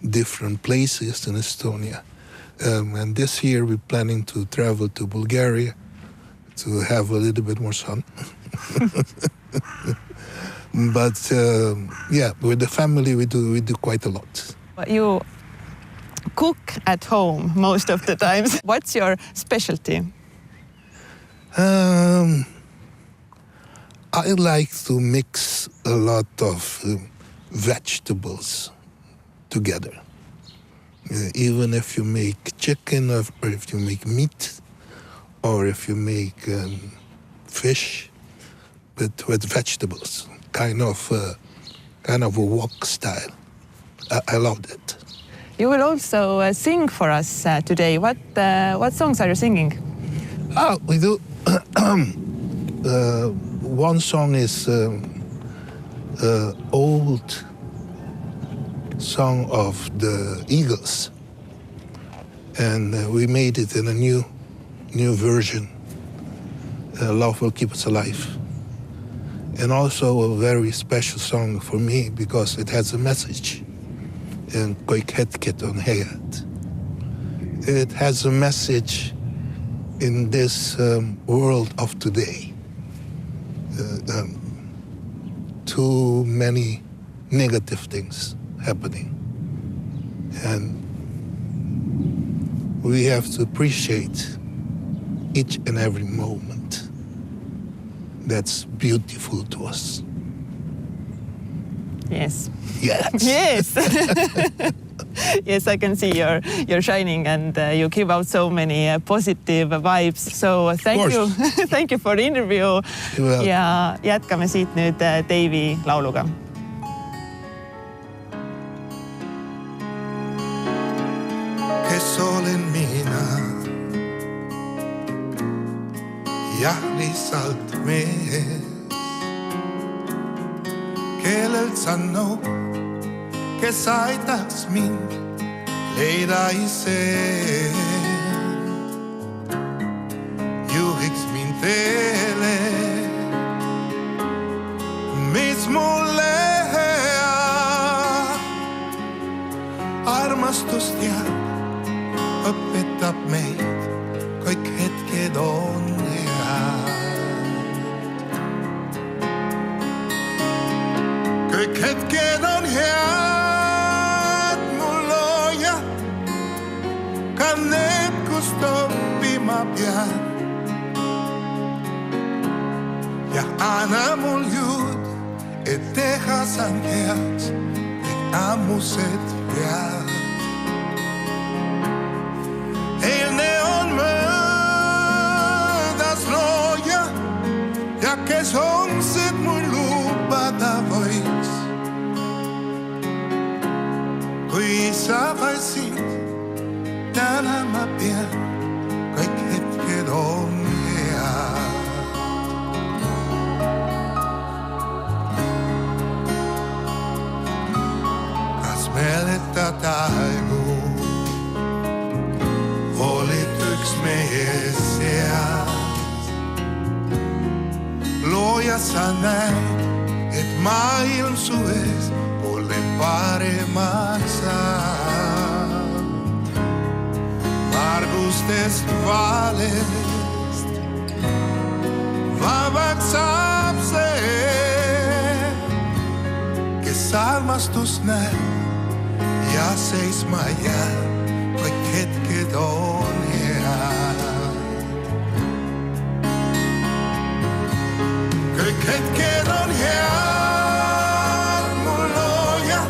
different places in Estonia. And this year we're planning to travel to Bulgaria to have a little bit more sun. But with the family we do quite a lot. You cook at home most of the times. What's your specialty? I like to mix a lot of vegetables together. Even if you make chicken, or if you make meat, or if you make fish, but with vegetables, kind of a wok style. I love that. You will also sing for us today. What songs are you singing? We do. One song is old song of the Eagles, and we made it in a new version. Love Will Keep Us Alive, and also a very special song for me because it has a message. And Koikhetket on Hayat. It has a message in this world of today. Too many negative things happening. And we have to appreciate each and every moment that's beautiful to us. Yes. Yes. Yes. Yes, I can see you're shining and you give out so many positive vibes. So thank you. Thank you for the interview. Ja jätkame siit nüüd Davey lauluga. Kes olen mina? Jah, lihtsalt mees. Kellelt sanu, kes aitaks mind leida ise. Juhiks mind teele, mis mulle hea. Armastust jääb, õpetab meid, kõik hetked on head. Kõik hetked on head, mul looja, ka need, kust õppima pean. Ja anna mul jõud, et teha saan heaks kõik ammused vead. Eilne on möödas looja ja kes homsed mul lubada võiks. Kui sa vaid sind, täna ma pean, kõik hetked on head. Kas mäletad aegu? Olid üks meie seas. Looja sa näed, et maailm suves pole paremaks saab. Vargustest valest vabaks saab see, kes armastust näeb ja seisma jääb. Kõik hetked on head. Kõik hetked on head, mul looja,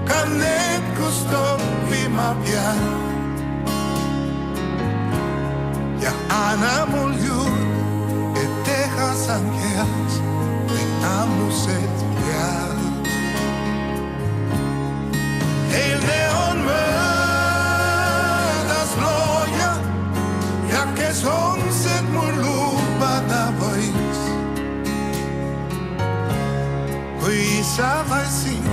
ka need, kust õppima pean. Ja anna mul jõud, et teha saan heaks kõik ammused pead. Eilne on möödas looja ja kes homsed mul lubada võiks. Kui sa vaid sind,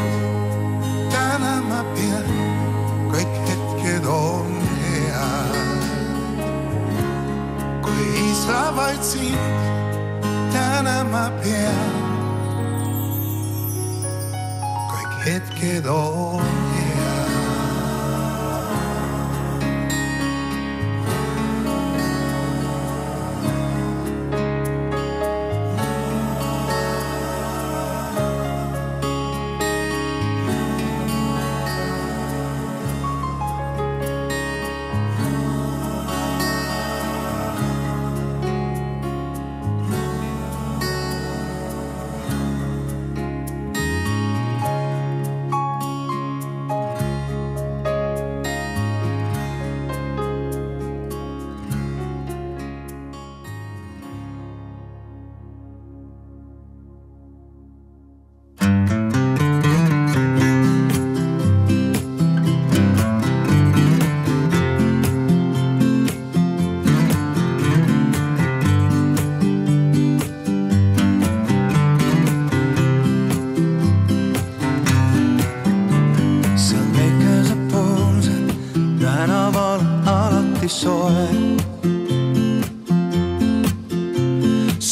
täna ma pean, kõik hetked on head. Kui sa vaid sind, täna ma pean, kõik hetked on head.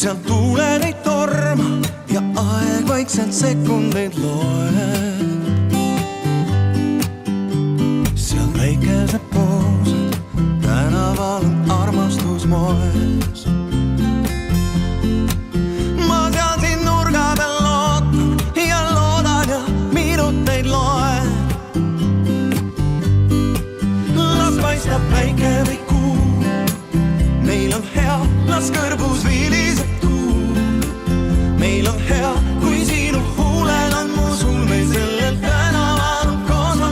Seal tuuled ei torma ja aeg vaikselt sekundeid loeb. Seal väikesed poosed tänaval on armastus moes. Ma seal siin nurga peal lootan ja loodan ja minuteid loen. Las paistab päike või kuu, meil on hea, las kõrbus viiliseb. Meil on hea, kui sinu huulel on mu sul, meil sellel tänaval on koos on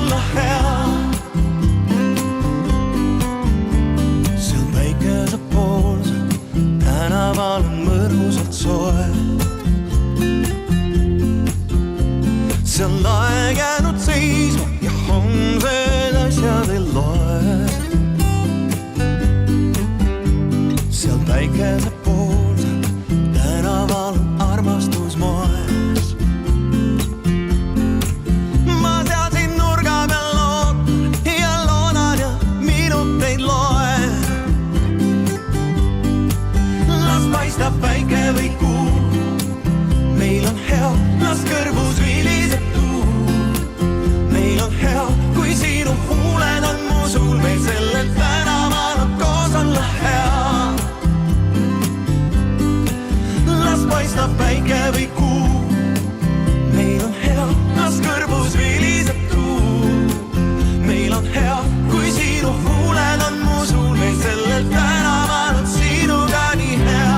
paistab päike või kuu. Meil on hea, las kõrvus viliseb tuu. Meil on hea, kui sinu huuled on mu suul. Meil sellel tänaval on koos olla hea. Las paistab päike või kuu. Meil on hea, las kõrvus viliseb tuu. Meil on hea, kui sinu huuled on mu suul. Meil sellel tänaval on sinuga nii hea.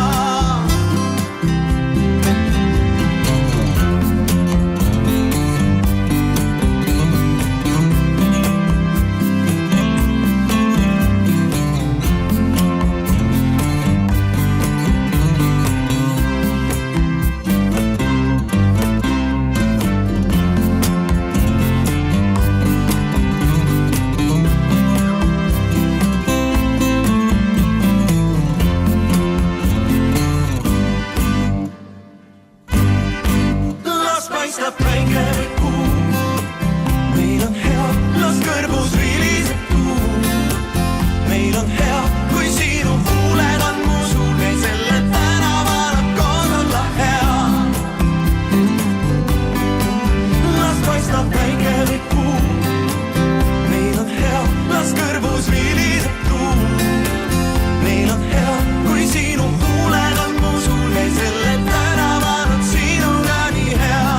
Paistab päike või kuu. Meil on hea, las kõrvus viliseb tuu. Meil on hea, kui sinu huuled on mu suul. Meil sellel tänaval on koos olla hea. Las paistab päike või kuu. Meil on hea, las kõrvus viliseb tuu. Meil on hea, kui sinu huuled on mu suul. Meil sellel tänaval on sinuga nii hea.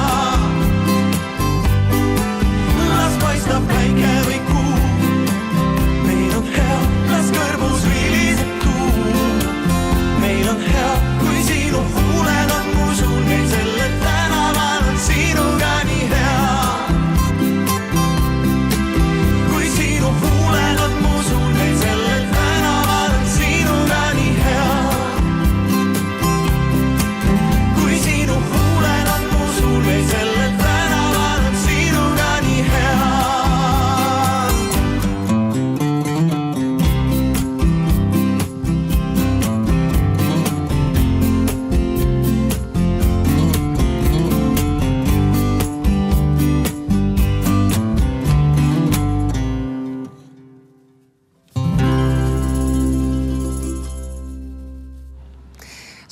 Paistab päike või kuu. Meil on hea, las kõrvus viliseb tuu. Meil on hea, kui sinu huuled on mu suul. Meil sellel tänaval on sinuga nii hea. Kui sinu huuled on mu suul. Meil sellel tänaval on sinuga nii hea. Kui sinu huuled on mu suul. Meil sellel tänaval on sinuga nii hea.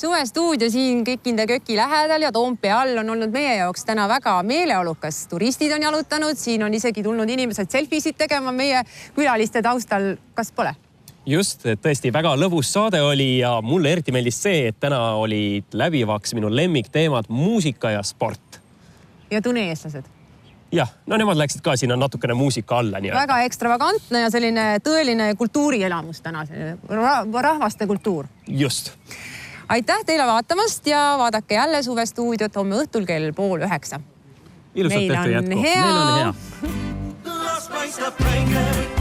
Suvestuudio siin Kekinde köki lähedal ja Toompea all on olnud meie jaoks täna väga meeleolukas. Turistid on jalutanud, siin on isegi tulnud inimesed selfisid tegema meie külaliste taustal. Kas pole? Just, et tõesti väga lõbus saade oli ja mulle eriti meeldis see, et täna olid läbivaks minu lemmikteemad muusika ja sport. Ja tuneeslased. Jah, no nemad läksid ka sinna natukene muusika alla. Väga ekstravagantne ja selline tõeline kultuurielamus täna, rahvaste kultuur. Just. Aitäh teile vaatamast ja vaadake jälle Suvestuudiot homme õhtul kell 8:30. Ilusat õhtu jätku. Meil on hea. Las paistab päike või kuu.